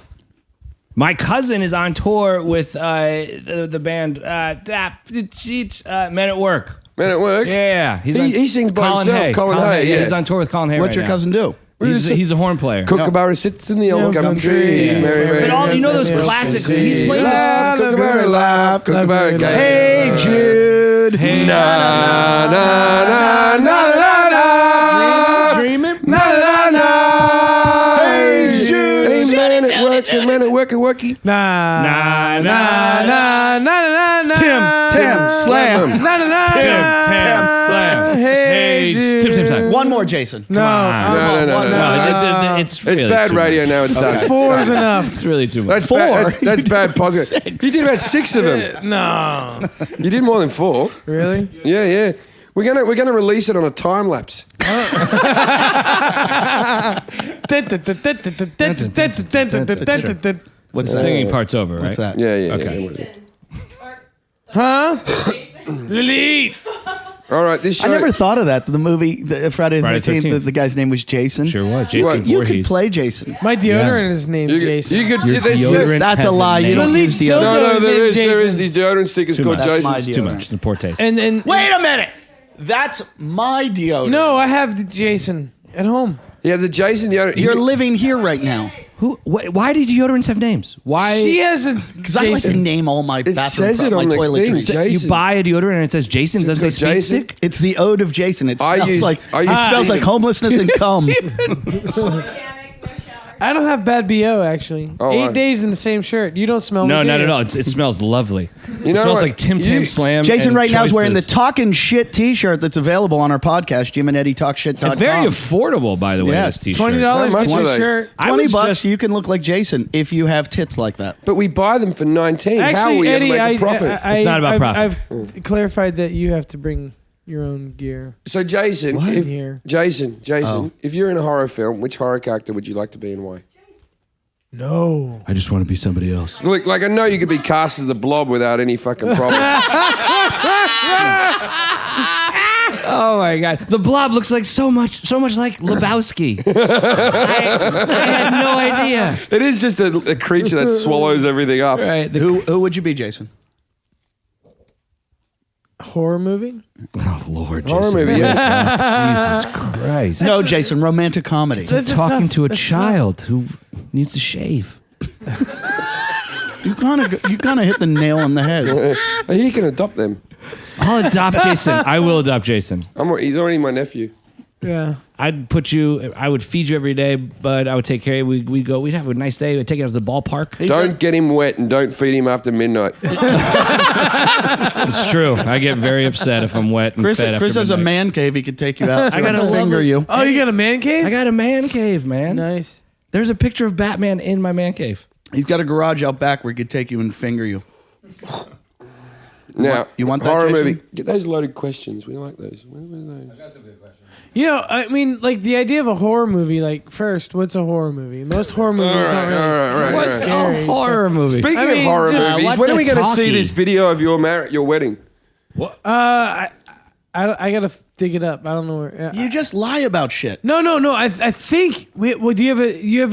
My cousin is on tour with the band Men at Work. Men at Work? Yeah. He sings by himself, Colin Hay. Yeah, he's on tour with Colin Hay. What's your cousin do? He's a horn player. Kookaburra sits in the old gum tree. Yeah. But all you know those classic. He's played. Kookaburra laugh, Kookaburra gay. Hey Jude. Hey, Na na na na na na. Dreaming. Na na na. Hey Jude. Hey men at work, men at worky. Nah, Nah, nah, nah, nah, nah, nah. Tim, slam. Nah, nah, nah, Tim nah. Tam, slam. Hey, Tim Tam. One more, Jason. No, No. It's It's really bad too radio much. now. It's done. four's enough. It's really too much. That's bad podcast. You did about 6 of them. No, You did more than 4. really? Yeah. We're gonna release it on a time lapse. What's The that? singing part's over, right? What's that? Yeah. Okay. Huh? Lily. All right, this show. I never thought of that. The movie, Friday the Friday 13th, 13th. the guy's name was Jason. Sure was. Jason You could Voorhees. play Jason. My deodorant is named You could. Jason. You could Your they said- deodorant That's a has lie. You don't Lily use still deodorant. No, His there name is Jason. these deodorant stickers Too called much. That's Jason. my It's too deodorant. much. It's a poor taste. And Wait a minute. That's my deodorant. no, I have the Jason at home. He has a Jason deodorant. You're living here right now. Why do deodorants have names? Why? She has a Because I like to name all my bathroom says it my on the toiletries. thing. So you Jason. buy a deodorant and it says Jason. It's Doesn't say got speed Jason. stick. It's the ode of Jason. It I smells use- like I use it smells like Steven. homelessness and cum. I don't have bad BO actually. Oh, 8 I- days in the same shirt. You don't smell No, me, not do at you? all. It smells lovely. You know it smells what? like Tim Tam You- Slam. Jason and right now is wearing the choices. Talkin' Shit T-shirt that's available on our podcast, Jim and Eddie Talk Shit.com. And very affordable, by the way. Yeah, This T-shirt. $20 How much get are you a they? shirt. I 20 was bucks, just- you can look like Jason if you have tits like that. But we buy them for 19. How are Actually, we Eddie, ever make a profit? I, It's not about I've profit. clarified that you have to bring your own gear. So Jason, What? if, Here. Jason, Oh. if you're in a horror film, which horror character would you like to be and why? No. I just want to be somebody else. Look, like I know you could be cast as the Blob without any fucking problem. Oh my god, the Blob looks like so much like Lebowski. I had no idea. It is just a creature that swallows everything up. Right? Who would you be, Jason? Horror movie? Oh Lord, Horror Jason. movie, yeah. Jesus Christ. No, Jason, romantic comedy. That's a Talking tough- to a that's child who needs to shave. You kind of hit the nail on the head. He can adopt them. I'll adopt Jason. I will adopt Jason. He's already my nephew. Yeah. I'd put you. I would feed you every day, but I would take care of you. We'd have a nice day. We'd take you out to the ballpark. Don't get him wet and don't feed him after midnight. It's true. I get very upset if I'm wet and Chris fed after has a midnight. man cave he could take you out to I got and a finger lovely- you. Oh, you got a man cave? I got a man cave, man. Nice. There's a picture of Batman in my man cave. He's got a garage out back where he could take you and finger you. Now, you want that, horror Jason? movie? Get those loaded questions. We like those. What are those? You know, I mean, like the idea of a horror movie. Like, first, what's a horror movie? Most horror movies don't really. all right, they're right. scary, a horror movie? Speaking I mean, of horror just- movies, what's when are a we going to see talkie? this video of your wedding? I gotta dig it up. I don't know where. You just lie about shit. No. I think. Well, do you have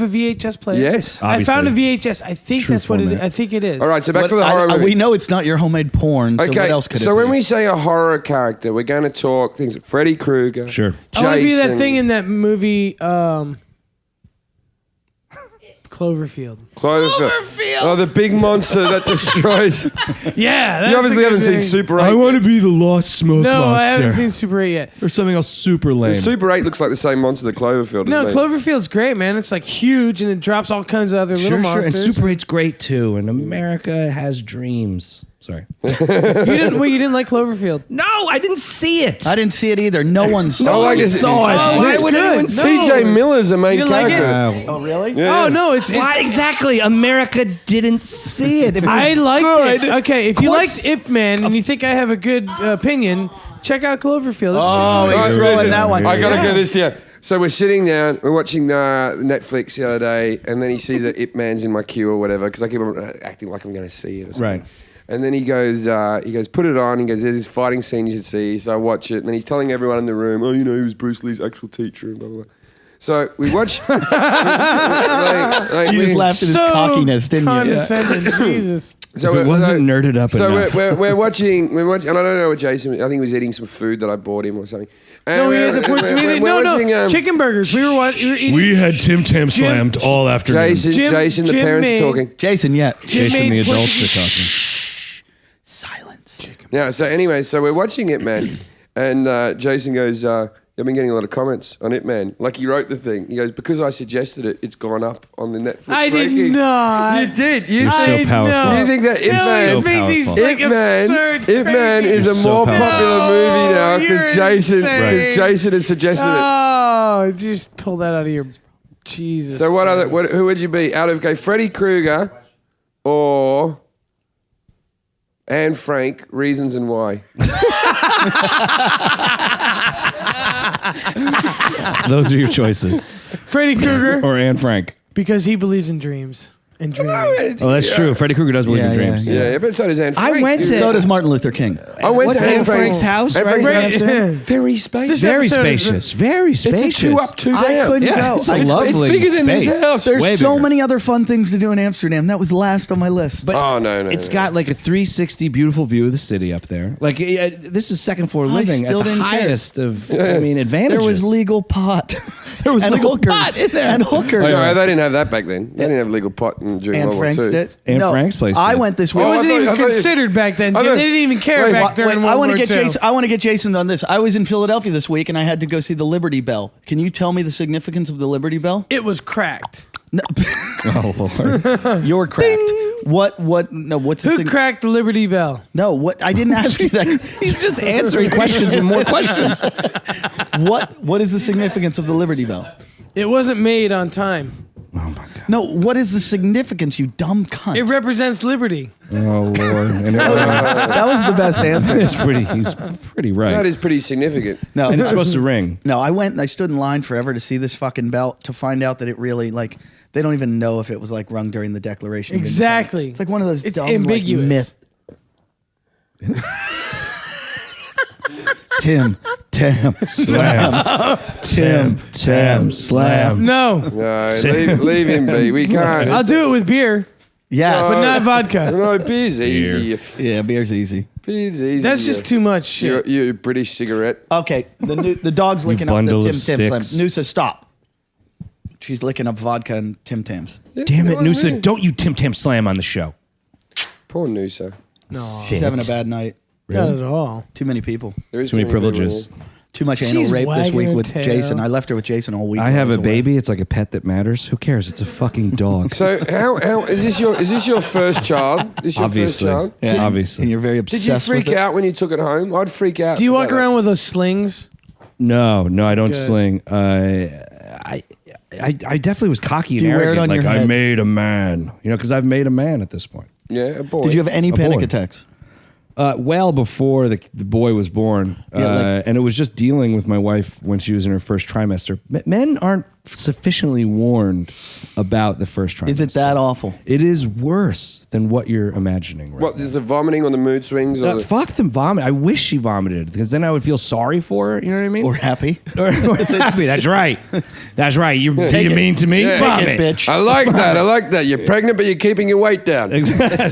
a VHS player? Yes. I found a Obviously. VHS. I think True that's what it is. format. I think it is. All right, so back What- to the horror movie. we know it's not your homemade porn. So Okay, what else could it so be? when we say a horror character, we're going to talk things like Freddy Krueger. Sure. Jason. I want to be that thing in that movie. Cloverfield. Cloverfield. Oh, the big monster that destroys. Yeah, that's You obviously a good haven't seen thing. Super 8. want to be the lost smoke No, I haven't seen Super 8 yet. or something else super lame. Super 8 looks like the same monster that Cloverfield No, is. Cloverfield's great, man. It's like huge and it drops all kinds of other little And monsters. Super 8's great too. And America has dreams. Sorry. You didn't like Cloverfield? No, I didn't see it. I didn't see it either. No one Oh, saw like it. it's- saw it. Oh, Why it's would good. anyone No. see TJ Miller's the main You didn't like it? character. Oh, really? Yeah. Oh no, it's Why exactly? America didn't see it. If it was I liked good, it. Okay, if you course- liked Ip Man and you think I have a good opinion, check out Cloverfield. It's Oh, fun. he's Right, throwing listen, that one. I gotta Yeah. go this here. So we're sitting down, we're watching Netflix the other day, and then he sees that Ip Man's in my queue or whatever, because I keep on acting like I'm going to see it or something. Right. And then he goes, put it on. He goes, there's this fighting scene you should see. So I watch it, and then he's telling everyone in the room, oh, you know, he was Bruce Lee's actual teacher, and blah, blah, blah. So we watch. You just laughed at his cockiness, didn't you? Condescending, Jesus. So if it wasn't nerded up enough. So we're watching, and I don't know what Jason. I think he was eating some food that I bought him or something. And No, we had the chicken burgers. We were eating. We had Tim Tam slammed all afternoon. Jason, the parents are talking. Jason, yeah. Jason, the adults are talking. Silence. Yeah. So anyway, so we're watching It Man, and Jason goes, "I've been getting a lot of comments on It Man." Like he wrote the thing. He goes, "Because I suggested it, it's gone up on the Netflix." I did ranking." not. You did. You so did. powerful. You think that It Man? So made these powerful. like absurd. It Man is a So more powerful. popular movie now because you're Jason insane. has suggested it. Oh, just pull that out of your Jesus. So who would you be out of Freddy Krueger or Anne Frank? Reasons and why? Those are your choices. Freddy Krueger Or Anne Frank. because he believes in dreams and dreaming. Oh, that's true. Freddy Krueger does believe in dreams. Yeah, but so does Anne Frank. So does Martin Luther King. I went What's to Anne Frank's house? Anne Frank's Right? house. Yeah. Very spacious. Very episode is- spacious. Very spacious. It's a 2 up, 2 down. I couldn't Yeah, go. it's a It's lovely bigger than this space. house. There's Way so bigger. many other fun things to do in Amsterdam. That was last on my list. But Oh no! It's got like a 360 beautiful view of the city up there. Like this is second floor living at still the didn't care. highest of advantages. There was legal pot. There was and legal hookers. pot in there. And hookers. No, they didn't have that back then. They didn't have legal pot during Anne World War Frank's II. did. Anne Frank's place I did. went this It week. wasn't I even thought you- considered back then, I Jim. thought- They didn't even care back during World I want War to get II. Jason. I want to get Jason on this. I was in Philadelphia this week, and I had to go see the Liberty Bell. Can you tell me the significance of the Liberty Bell? It was cracked. No, Oh Lord. you're cracked. What? No. What's the Who cracked the Liberty Bell? No. What? I didn't ask you that. He's just answering questions and more questions. What is the significance of the Liberty Bell? It wasn't made on time. Oh my God. No. What is the significance? You dumb cunt. It represents liberty. Oh Lord. And that was the best answer. he's pretty right. That is pretty significant. No. And it's supposed to ring. No, I went and I stood in line forever to see this fucking bell to find out that it really they don't even know if it was rung during the Declaration. of Exactly. Independence. It's like one of those. It's dumb, ambiguous. myth. Tim Tam slam. Tim Tam slam. No, No, leave him be. We can't. I'll do it with beer, Yes. but not vodka. No, beer's easy. Yeah, beer's easy. Beer's easy. That's just too much shit. Your British cigarette. Okay, the dog's licking up the bundle Tim of Tam slam. sticks. Noosa, stop. She's licking up vodka and Tim Tams. Damn it, Noosa! Don't you Tim Tam slam on the show. Poor Noosa. She's having a bad night. Not at all. Too many people. There is Too many privileges. Too much anal She's rape this wagging week her with tail. Jason. I left her with Jason all week. I while have was a away. baby. It's like a pet that matters. Who cares? It's a fucking dog. So how is this your first child? This your Obviously. first child? Yeah. Obviously. And you're very obsessed Did you freak with it. out when you took it home? I'd freak out. Do you walk about around with those slings? No, I don't Good. sling. I definitely was cocky Do and you wear it arrogant. on your I head? made a man. Because I've made a man at this point. that. Yeah, a boy. Did you have any A panic boy. attacks? Well before the boy was born, Yeah, and it was just dealing with my wife when she was in her first trimester. Men aren't sufficiently warned about the first trimester. Is it that awful? It is worse than what you're imagining. Right What now. is the vomiting or the mood swings? Or the, Fuck them vomit. I wish she vomited because then I would feel sorry for her. You know what I mean? Or happy? Or happy. That's right. That's right. You're Take being it. mean to me. Yeah. Vomit. Take it, bitch. I like that. I like that. You're pregnant, but you're keeping your weight down.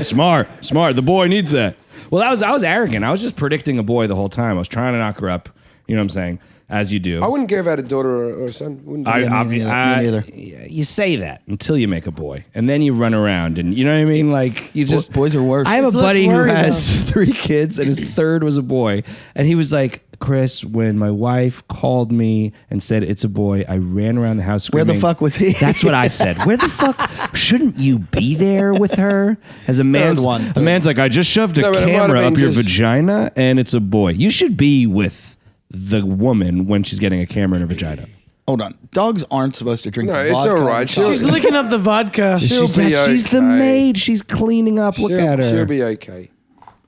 Smart. The boy needs that. Well, I was arrogant. I was just predicting a boy the whole time. I was trying to knock her up. You know what I'm saying? As you do. I wouldn't care if I had a daughter or a son. Wouldn't do I- that. me neither. You say that until you make a boy, and then you run around, and you know what I mean. Like you just Boys are worse. I have He's a less buddy who worried, has 3 kids, and his third was a boy, and he was like, "Chris, when my wife called me and said it's a boy, I ran around the house Where screaming." the fuck was he? That's what I said. Where the fuck shouldn't you be there with her? As a man's one. a man's like, I just shoved a No, but it might have camera been up your just- vagina, and it's a boy. You should be with the woman when she's getting a camera in her vagina. Hold on. Dogs aren't supposed to drink No, vodka. it's all right. She's licking up the vodka. She'll be She's the okay. maid. She's cleaning up. Look at her. She'll be okay.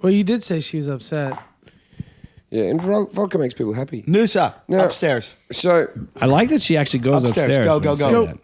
Well, you did say she was upset. Yeah, and vodka makes people happy. Noosa, No. upstairs. So I like that she actually goes Upstairs. upstairs. Go, when go, you go. say Go. that.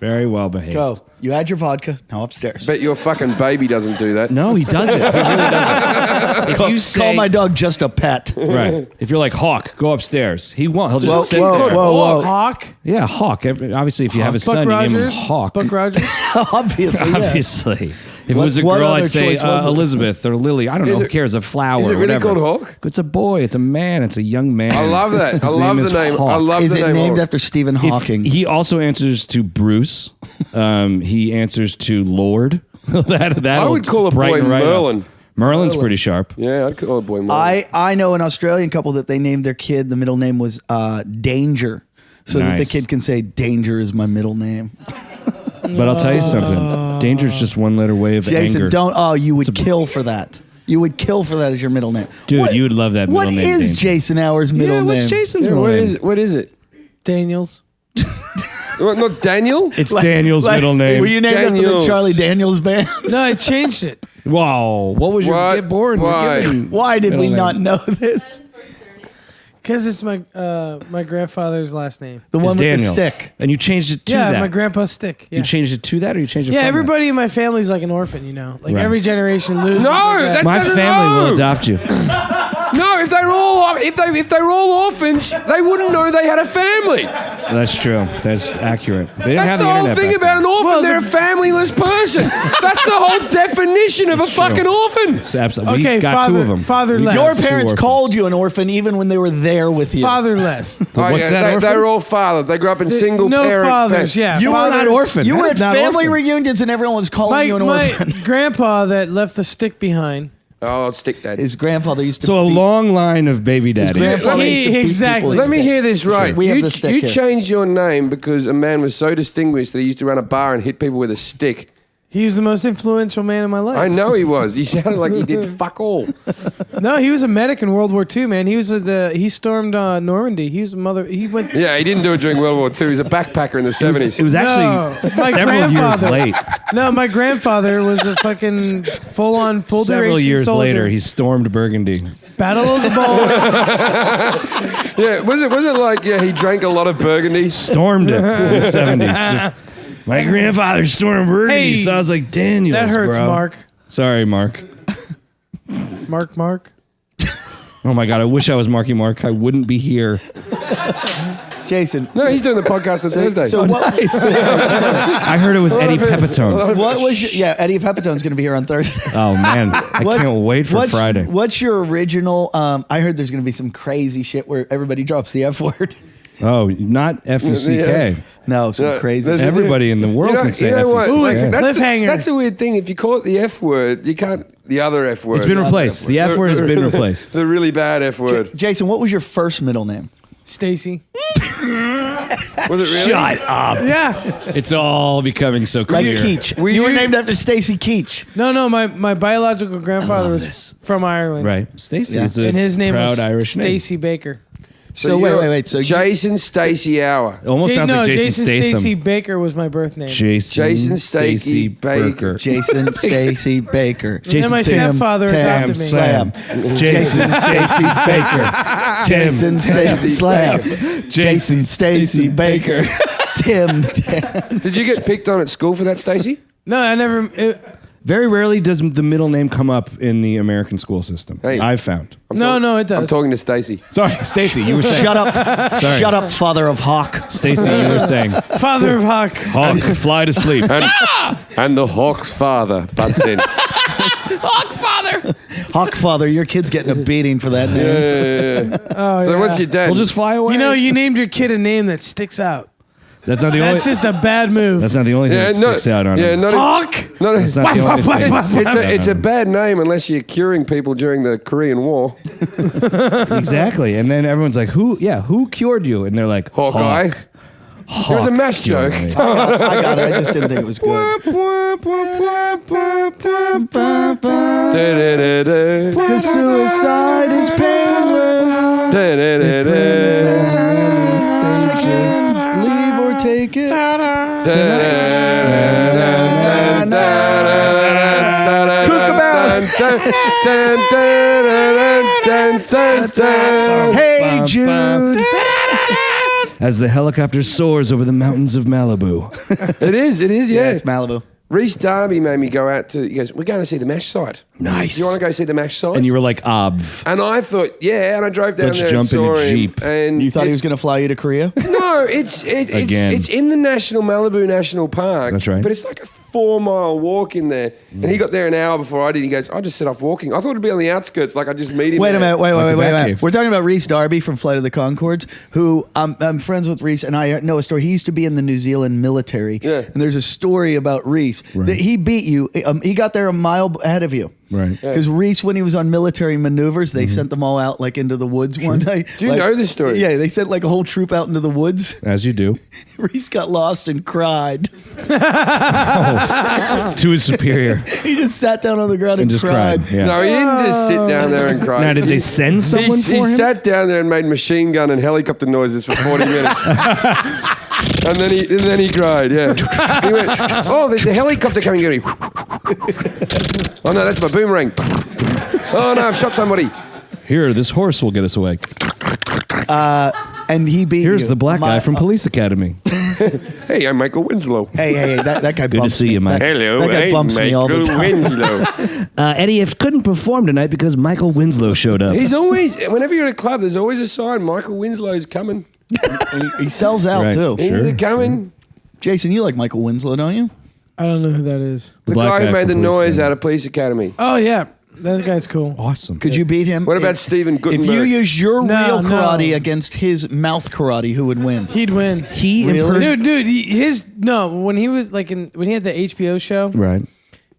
Very well behaved. Go. You had your vodka. Now upstairs. bet your fucking baby doesn't do that. No, he doesn't. He really doesn't. if you say call my dog just a pet. right, if you're like Hawk, go upstairs. He won't. He'll just Whoa, sit whoa, there. whoa. Hawk. Yeah, Hawk. Obviously, if you have a Buck son, you name him Rogers. Hawk. Buck Rogers. Obviously, yeah. Obviously. If What- it was a what girl, other I'd say choice was it? Elizabeth or Lily. I don't know. Who it- cares? A flower. Is it really whatever. called Hawk? It's a boy. It's a man. It's a young man. I love that. I His love name the is name. I Hawk. love Is the it name. named Hawk. after Stephen If- Hawking? He also answers to Bruce. He answers to Lord. that I would call a boy brighten right up. Merlin. Merlin's pretty sharp. Yeah, I'd call a boy Merlin. I know an Australian couple that they named their kid. The middle name was Danger, so that the Nice. kid can say Danger is my middle name. But I'll tell you something. Danger's just one letter way of Jason, anger. don't. Oh, you would kill for that. You would kill for that as your middle name. Dude, you would love that What middle name. is Danger. Jason Hour's middle Yeah, name? what's Jason's Yeah, middle what name? is it? What is it? Daniels. What, not Daniel? It's Daniel's middle name. Were you named after the Daniels. Charlie Daniels band? No, I changed it. Wow. What was your What? get born? Why? Why did we Middle not name. know this? Because it's my grandfather's last name. The one It's with Daniel. the stick. And you changed it to Yeah, that. my grandpa's stick. Yeah. You changed it to that, or you changed it Yeah, from everybody in my family's like an orphan, you know. Like Right. every generation loses. No, their that- that? My doesn't family know. will adopt you. No, if they're all orphans, they wouldn't know they had a family. That's true. That's accurate. They didn't That's have the the whole internet thing back about an then. orphan. Well, They're a familyless person. That's the whole definition of a It's true. fucking orphan. It's absolutely. Okay, we got two of them. fatherless. Your Two parents orphans. called you an orphan even when they were there with you. Fatherless. Oh, What's that, orphan? They're all fathered. They grew up in single No parent. fathers, yeah. You were fathers. not orphan. You That were is at not family orphan. reunions and everyone was calling you an My orphan. grandpa that left the stick behind. Oh, I'll stick that. His grandfather used to So a beat- long line of baby daddies. grandfather Let me- used to beat exactly. people with Let me stick. hear this right. We have You, the stick you here. changed your name because a man was so distinguished that he used to run a bar and hit people with a stick. He was the most influential man in my life. I know he was. He sounded like he did fuck all. No, he was a medic in World War II, man. He was he stormed Normandy. He was he went. Yeah, he didn't do it during World War II. He was a backpacker in the 70s. It was No, actually my several years grandfather- late. No, my grandfather was a fucking full Several duration years soldier. later, he stormed Burgundy. Battle of the Bulge. Yeah, was it like, yeah, he drank a lot of Burgundy? Stormed it in the 70s. Just, my grandfather stormed Burgundy. Hey, So I was like, Daniels, That hurts, bro. Mark. Sorry, Mark. Mark. Oh my God, I wish I was Marky Mark. I wouldn't be here. Jason. No, he's doing the podcast on Thursday. So what? I heard it was Eddie Pepitone. What was your, yeah? Eddie Pepitone's going to be here on Thursday. Oh man, I can't wait for Friday. What's your original? I heard there's going to be some crazy shit where everybody drops the F word. Oh, not F-U-C-K. No, some crazy. there's- Everybody in the world can say what? F-U-C-K. Like, Cliffhanger. that's the weird thing. If you call it the F word, you can't. The other F word. It's been replaced. The F word has been replaced. The really bad F word. Jason, what was your first middle name? Stacy. Was it really? Shut up. Yeah. It's all becoming so Like clear. Keach. Were You were you- named after Stacy Keach. No. My biological grandfather was this. from Ireland. Right. Stacy Yeah. is a And his name proud was Irish name. Stacy Baker. So wait. So Jason Stacy Hour. Almost sounds like Jason Statham. Stacy Baker was my birth name. Jason Stacey Baker. Jason Stacy Baker. And then my Tim stepfather Tam adopted me. Slam. Jason Stacy Baker. Jason Stacy Slam. Jason Stacy Baker. Tim Tam. Did you get picked on at school for that, Stacy? No, I never. Very rarely does the middle name come up in the American school system. Hey. I've found. No, it does. I'm talking to Stacy. Sorry, Stacy, you were saying. Shut up. Sorry. Shut up, father of Hawk. Stacy, you were saying. Father of Hawk. Hawk, fly to sleep. And the Hawk's father butts in. Hawk father, your kid's getting a beating for that name. Oh, So yeah. what's your dad? We'll just fly away. You know, you named your kid a name that sticks out. that's not the That's only. just a bad move. That's not the only thing that sticks out on him. Hawk. Not That's not the only thing that it's, sticks out it's on a him. bad name unless you're curing people during the Korean War. Exactly. And then everyone's like, "Who? Yeah, who cured you?" And they're like, Hawkeye. Hawk It was a mass cured joke. me. I got it. I just didn't think it was good. His suicide is painless. Stages. Leave or take it. Hey Jude. As the helicopter soars over the mountains of Malibu. It is, Yeah, yeah. it's Malibu. Reese Darby made me go out to. He goes, "We're going to see the MASH site. Nice. Do you want to go see the MASH site?" And you were like, obv. And I thought, yeah. And I drove down Let's there jump and in a saw him. Jeep. And You thought he was going to fly you to Korea? No, it's in the Malibu National Park. That's right. But it's like a 4-mile walk in there. And he got there an hour before I did. He goes, "I just set off walking. I thought it'd be on the outskirts. Like I just meet him." Wait a there." minute. Wait Like a the minute. Batcave. We're talking about Reese Darby from Flight of the Conchords, who I'm friends with Reese, and I know a story. He used to be in the New Zealand military. Yeah. And there's a story about Reese that he beat you. He got there a mile ahead of you. Right. Because Reese, when he was on military maneuvers, they sent them all out like into the woods one night. Do you know this story? Yeah, they sent like a whole troop out into the woods. As you do. Reese got lost and cried. To his superior. He just sat down on the ground and And just cried. cried. Yeah. No, he didn't just sit down there and cry. Now, did they send someone He for him? sat down there and made machine gun and helicopter noises for 40 minutes. And then he cried, yeah. He went, "Oh, there's a helicopter coming at me." "Oh, no, that's my boomerang." "Oh, no, I've shot somebody." Here, this horse will get us away. And he beat you. Here's the black guy from Police Academy. "Hey, I'm Michael Winslow." Hey, that guy Good to bumps see me. you, man. "Hello, That guy I'm bumps me all the Michael time. Winslow." Eddie couldn't perform tonight because Michael Winslow showed up. He's always, whenever you're at a club, there's always a sign, "Michael Winslow's coming." And he sells out Right. too. He's Sure, coming. Jason, you like Michael Winslow, don't you? I don't know who that is. The black guy who guy made the from Police noise Academy. out of Police Academy. Oh yeah, that guy's cool. Awesome. Could you beat him? What about Stephen If Guttenberg? you use your No, real no. karate against his mouth karate, who would win? He'd win. He Really? Dude, when he was like when he had the HBO show, Right.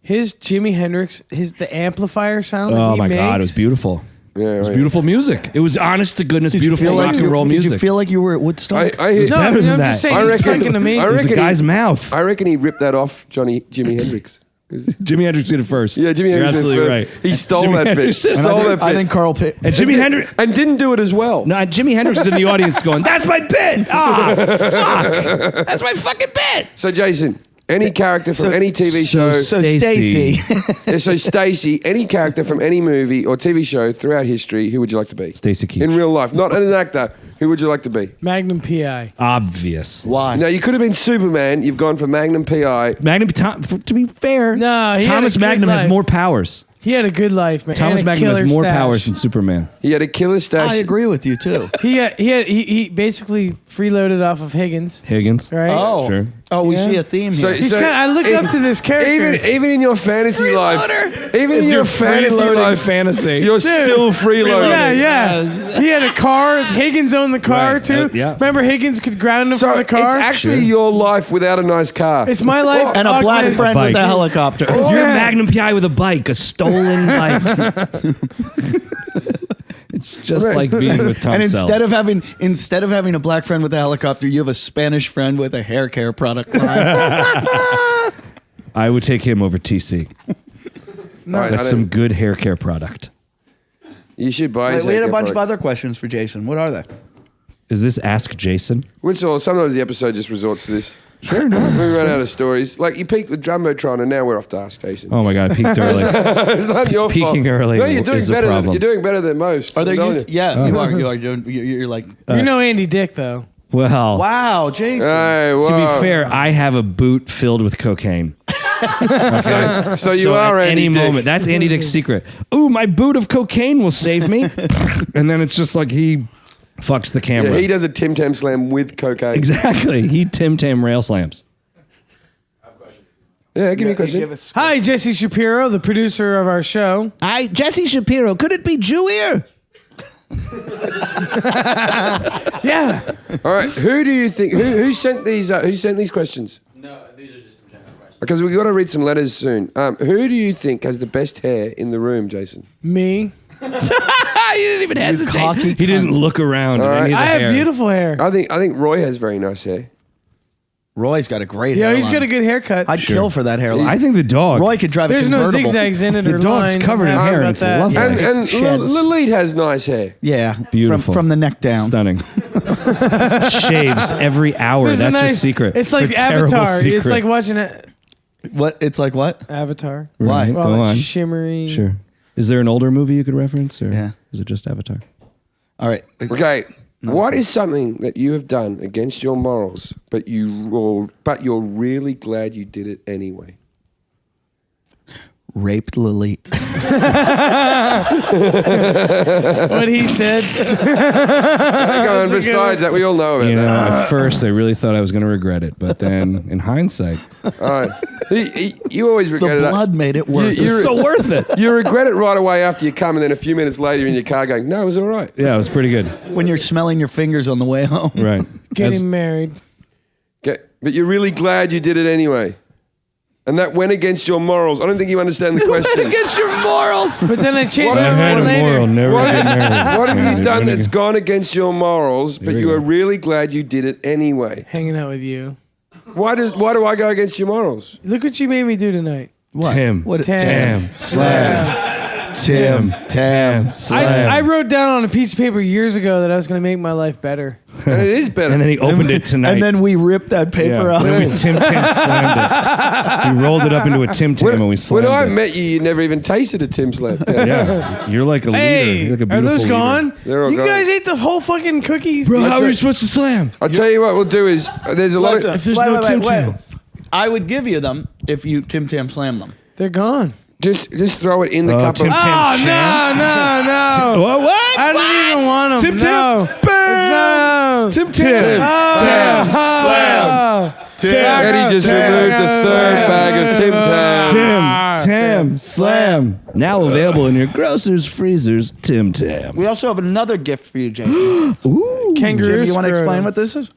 his Jimi Hendrix, the amplifier sound that Oh he my makes. God, it was beautiful. Yeah, It was right. beautiful music. It was honest to goodness, beautiful rock and roll Did music. you feel like you were at Woodstock? I hear- No, better I'm than that. just saying, I he's reckon- fucking amazing. I It was reckon the guy's mouth. I reckon he ripped that off Jimi Hendrix. Jimi Hendrix did it first. Yeah, Jimi You're Hendrix. absolutely did it right. first. He stole Jimi that bit. Hendrix did it. And Stole that bit. I think Carl Pitt. And Jimi Hendrix. And didn't do it as well. No, Jimi Hendrix is in the audience going, "That's my bit! Ah, fuck! That's my fucking bit!" So, Jason, any character from any TV show. So Stacey. Stacy. Yeah, so Stacey, any character from any movie or TV show throughout history, who would you like to be? Stacey Keach. In real life, not as an actor. Who would you like to be? Magnum PI. Obvious. Why? Now, you could have been Superman. You've gone for Magnum PI. To be fair, No, he had Thomas a good Magnum has life. more powers. He had a good life, man. Thomas and a Magnum has killer more stash. powers than Superman. He had a killer stash. I agree with you too. He basically freeloaded off of Higgins, Higgins. right? Oh, Sure. oh, we Yeah. see a theme So- here. He's kinda, I look up to this character. Even in your fantasy life, even in It's your your fantasy freeloading life, fantasy. you're still freeloading. Yeah. He had a car. Higgins owned the car Right. too. Yeah. Remember, Higgins could ground him So for the it's car. actually your life without a nice car. It's my life and a black augmented- friend with bike. a helicopter. You're a Magnum PI with a bike, a stolen bike. It's just like being with Tom And Selleck. instead of having a black friend with a helicopter, you have a Spanish friend with a hair care product line. I would take him over TC. All right, I That's don't- some good hair care product. You should buy. Wait, we had a Zac bunch of Efron. other questions for Jason. What are they? Is this Ask Jason? Which all sometimes the episode just resorts to this. Sure, no. We run out of stories. Like you peaked with Jumbotron, and now we're off to Ask Jason. Oh my God, peaked early. It's not your fault. Peaking early No, you're doing is a better. problem. You're doing better than most. Are there? I'm telling You, yeah, you are. You are doing. You're like. You know Andy Dick though. Well, Wow, Jason. Hey, to whoa. be fair, I have a boot filled with cocaine. So you So are at Andy any Dick. moment. That's Andy Dick's secret. Ooh, my boot of cocaine will save me. And then it's just like he fucks the camera. Yeah, he does a Tim Tam slam with cocaine. Exactly. He Tim Tam rail slams. Yeah, give me a question. Hi, Jesse Shapiro, the producer of our show. Hi, Jesse Shapiro. Could it be Jew ear? Yeah. All right, who do you think? Who sent these? Who sent these questions? No, these are just some general questions. Because we've got to read some letters soon. Who do you think has the best hair in the room, Jason? Me. He didn't even hesitate. cocky He didn't look around. All at right. any of the I have hair. beautiful hair. I think Roy has very nice hair. Roy's got a great Yeah, hairline. he's got a good haircut. I'd kill for that hairline. I think the dog. Roy could drive There's a no convertible. zigzags in it or The dog's lines. covered in I'm happy hair and about it's that. lovely. And Yeah, and sheds. Lilith has nice hair. Yeah, Beautiful. from the neck down. Stunning. Shaves every hour. There's That's a your nice secret. It's like The terrible Avatar. It's secret. like watching What? It's like what? Avatar. Why? Right, All Go that on. shimmery. Sure. Is there an older movie you could reference, or Yeah. is it just Avatar? All right. Okay, what is something that you have done against your morals, but you're really glad you did it anyway? raped Lilith. What he said. And besides that, we all know about that. At first, I really thought I was going to regret it, but then, in hindsight, You always regret it. The blood made it worth it. it's so worth it. You regret it right away after you come, and then a few minutes later, you're in your car going, "No, it was all right." Yeah, it was pretty good. When you're smelling your fingers on the way home. Right. Getting married. But you're really glad you did it anyway. And that went against your morals. I don't think you understand the question. Against your morals. But then I changed I my had mind a later. moral, never get married. What have Yeah, you done never that's get- gone against your morals, but we you go. are really glad you did it anyway? Hanging out with you. Why do I go against your morals? Look what you made me do tonight. What? Tim. What? Tam. Slam. Tim Tam. I wrote down on a piece of paper years ago that I was going to make my life better. And it is better. And then he opened it tonight. And then we ripped that paper out. Then we Tim Tam slammed it. We rolled it up into a Tim Tam and we slammed when I it. met you never even tasted a Tim Slam. Yeah, you're like a leader. Hey, You're like a are beautiful those leader. gone? They're all You gone. guys ate the whole fucking cookies. Bro, how That's are you right. supposed to slam? I'll tell you what we'll do is there's a lot of... If there's no Tim Tam. I would give you them if you Tim Tam slam them. They're gone. Just throw it in the cup Tim of... Tam Oh, sham? no. What? I didn't even want them. Tim Tam. No. It's no. Tim Tam. Eddie just removed the third bag of Tim Tam. Tim Tam Slam. Now available in your grocers, freezers, Tim Tam. We also have another gift for you, James. Ooh. Kangaroo. Jim, you want to scrotum. explain what this is?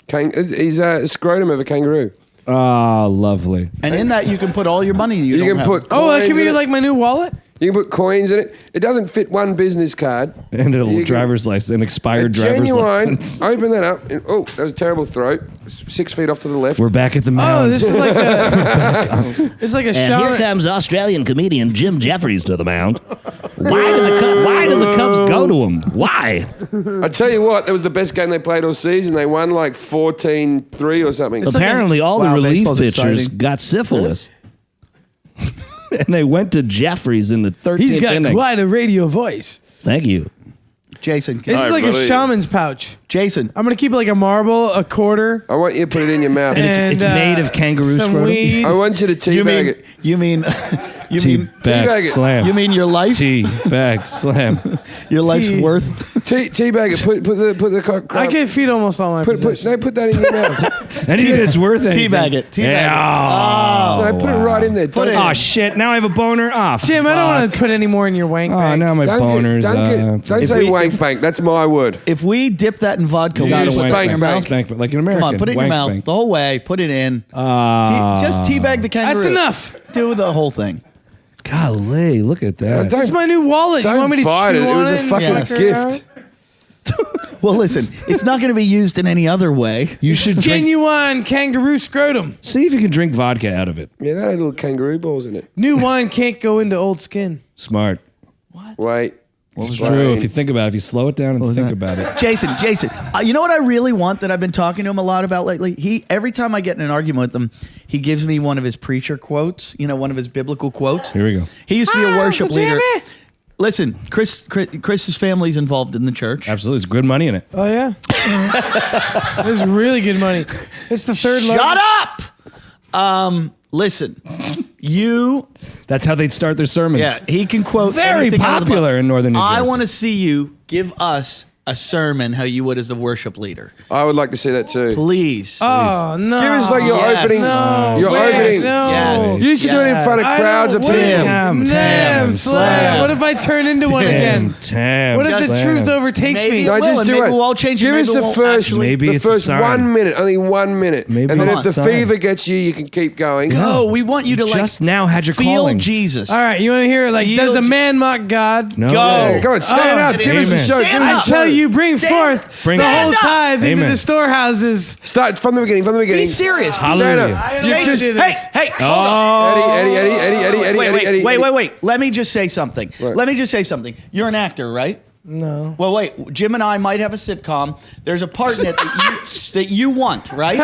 He's a scrotum of a kangaroo. Ah, lovely. And in that, you can put all your money you, You don't can have. put Oh, that coins could be in it. like my new wallet? You can put coins in it. It doesn't fit one business card. And a You can- driver's license, an A expired driver's genuine. license. Open that up. And, oh, that was a terrible throat. 6 feet off to the left. We're back at the mound. Oh, this is like a... It's like a And here shaman. comes Australian comedian Jim Jeffries to the mound. Why do the Cubs go to him? Why? I tell you what, that was the best game they played all season. They won like 14-3 or something. It's like Apparently, all the Wow, relief baseball's pitchers exciting. got syphilis. And they went to Jeffries in the 13th He's got inning. quite a radio voice. Thank you. Jason, This is like a shaman's pouch. Jason, I'm going to keep it like a marble, a quarter. I want you to put it in your mouth. And, It's made of kangaroo some scrotum? weed. I want you to teabag it. you mean Teabag Teabag it. slam. you mean your life? Teabag slam. Your life's Tea. worth? Teabag it. Put the crop. I can feed almost all my put possessions. that in your mouth. Anything that's worth anything. Teabag it. Teabag Yeah. No, put it right in there. Put it Oh, shit. Now I have a boner. Oh, Jim, I don't want to put any more in your wank Oh, bag. now my boner's Don't If say we- wank bank. That's my word. If we dip that in vodka, You we gotta put it in spank your bank. mouth. Spank, but like an American. Come on, put it in your wank mouth bank. the whole way. Put it in. Just teabag the kangaroo. That's enough. Do the whole thing. Golly, look at that. Don't- It's my new wallet. You Don't want me to bite chew it. It on was a and fucking flick gift. around? Well, listen, it's not going to be used in any other way. You should drink. Genuine kangaroo scrotum. See if you can drink vodka out of it. Yeah, that had little kangaroo balls in it. New wine can't go into old skin. Smart. Wait. It's true. If you think about it, if you slow it down and think that? about it. Jason, you know what I really want that I've been talking to him a lot about lately? Every time I get in an argument with him, he gives me one of his preacher quotes, one of his biblical quotes. Here we go. He used to be a worship Uncle leader. Jimmy. Listen, Chris's family's involved in the church. Absolutely. There's good money in it. Oh, yeah? There's really good money. It's the third Shut up! Listen, That's how they'd start their sermons. yeah, he can quote Very anything out of the popular Bible. in northern New I Jersey. want to see you give us a sermon how you would as a worship leader. I would like to see that too. Please. Oh, no. Give us like your Yes. opening. No. Your Wait, opening. No. Yes. You used to do it in front of I crowds of don't- what if- people. Tam, Damn, slam. What if I turn into one again? Tam, What if the slam. truth overtakes Maybe me? it No, will, just and do maybe it. we'll all change it. Give Maybe us it the won't first, actually- Maybe the it's a first sign. 1 minute, only 1 minute, Maybe and then it's if a the sign. fever gets you, you can keep going. No, we want you to Just now had your feel calling. Jesus. All right, you want to hear it? Like, Feel does a Je- man mock God? No. Go. Yeah, go on, stand Oh, up. Give us a amen. show. Stand Give us a I up. show. tell you, bring Stand- forth Bring the it. whole Stand up. tithe into Amen. the storehouses. Start from the beginning. From the beginning. Be serious. Hallelujah. I don't You need to just- do this. Hey, hold on. Oh. Eddie. Wait. Let me just say something. What? Let me just say something. You're an actor, right? No. Well, wait. Jim and I might have a sitcom. There's a part in it that you want, right?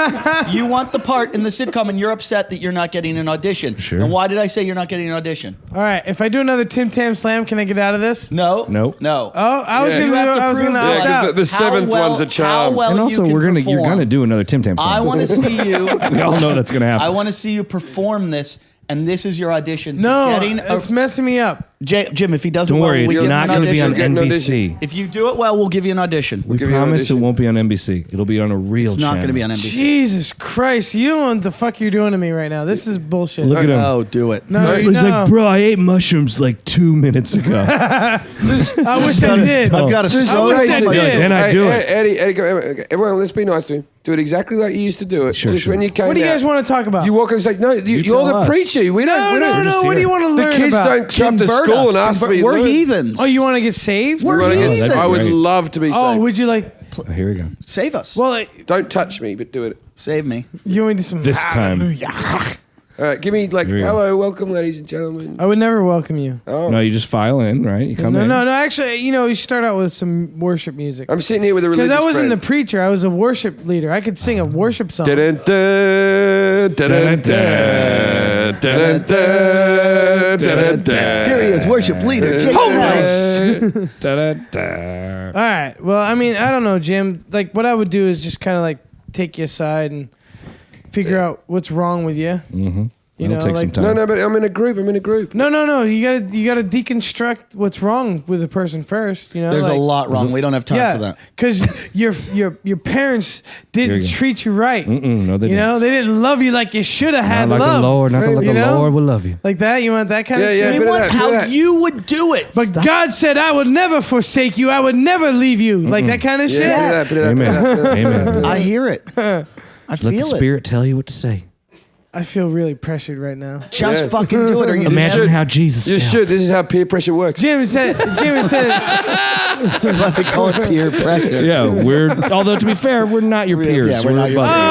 You want the part in the sitcom, and you're upset that you're not getting an audition. Sure. And why did I say you're not getting an audition? All right, if I do another Tim Tam slam, can I get out of this? No. Nope. No. Oh, I was Yeah. gonna, You have to I was prove gonna that. opt Yeah, out. 'cause the seventh one's a charm. How well And also, you you're can gonna do another Tim Tam song. I want to see you. We all know that's gonna happen. I want to see you perform this and this is your audition. No, to getting it's messing me up. Jim, if he does it Don't well, worry, we it's give him not an going to be on audition. NBC. If you do it well, we'll give you an audition. We give you an promise it audition. won't be on NBC. It'll be on a real It's not channel. going to be on NBC. Jesus Christ, you don't know what the fuck you're doing to me right now. This is bullshit. Look at him. Oh, do it. No, He's no. like, bro, I ate mushrooms like 2 minutes ago. I wish I did. I've got a I stroke. wish I did. Then I do it. Eddie, everyone, let's be nice to him. Do it exactly like you used to do it. Sure, Just sure. when you came What do you out, guys want to talk about? You walk and say, no, you're tell the us. preacher. We don't. no. What do you want to The learn kids about? don't show up to Convert school us. and ask me. We're heathens. Oh, you want to get saved? We're heathens. that'd be I would great. love to be Oh, saved. would you like? Oh, here we go. Save us. Well, Don't touch me, but do it. Save me. you want me to do some This time. Hallelujah. All right, give me like, Here we go. hello, welcome, ladies and gentlemen. I would never welcome you. Oh, No, you just file in, right? You come No, in. no. Actually, you should start out with some worship music. I'm sitting here with a religious Because I wasn't friend. a preacher. I was a worship leader. I could sing a worship song. Dun-dun-dun, dun-dun-dun, dun-dun-dun, dun-dun-dun. Here he is, worship leader. Jason. Da-da-da. All right. Well, I mean, I don't know, Jim. Like, what I would do is just kind of like take you aside and figure out what's wrong with you. Mm-hmm. You It'll know, take some like time. No, but I'm in a group. no. You gotta deconstruct what's wrong with the person first. You know, There's like, a lot wrong. We don't have time for that. because your parents Here didn't you go. treat you right. Mm-mm, no, they You didn't. know, they didn't love you like you should have had Not like love. the Lord, not like you the know? Lord will love you. Like that? You want that kind of Yeah, shit? yeah, We bit of want that, bit of how that. you would do it. But God said, I would never forsake you. I would never leave you. Like that kind of shit. Yeah, bit of that, bit of that, bit of that. Amen. I hear it. I Let the feel it. Spirit tell you what to say. I feel really pressured right now. Just Yeah. fucking do it. Or you Imagine should. how Jesus You felt. should. This is how peer pressure works. Jim said, That's why they call it peer pressure. Yeah, although to be fair, we're not your peers. Yeah, we're not your above you.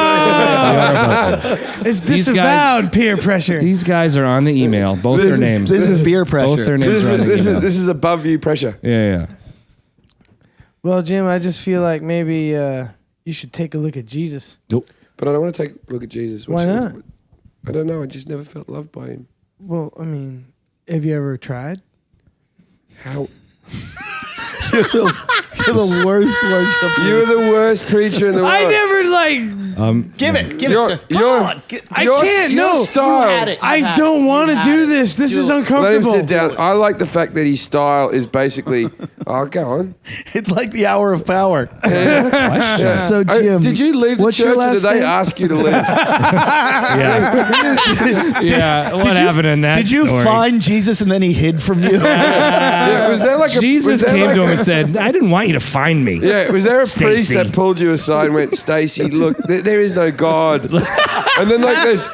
We are above you. it's These disavowed peer pressure. These guys are on the email. Both their names. This is beer pressure. Both their names This are on the is email. this is above you pressure. Yeah. Well, Jim, I just feel like maybe you should take a look at Jesus. Nope. But I don't want to take a look at Jesus. Why not? I don't know. I just never felt loved by him. Well, I mean, have you ever tried? How? You're the worst worship. You're the worst preacher in the world. I never like. Give it. Your- Just, your- come on. I Your- can't. your No, style. You had it. I don't want to do this. This is Let him uncomfortable. sit down. I like the fact that his style is basically. Oh, go on. It's like the hour of power. So, Oh, Jim, did you leave the what's your church, or last did they name? ask you to leave? Yeah. What happened in that Did you story? find Jesus and then he hid from you? Yeah, was there like a Jesus was there came like to him a- and said, I didn't want you to find me. Yeah, was there a priest Stacy. that pulled you aside and went, Stacy, look, there is no God. And then there's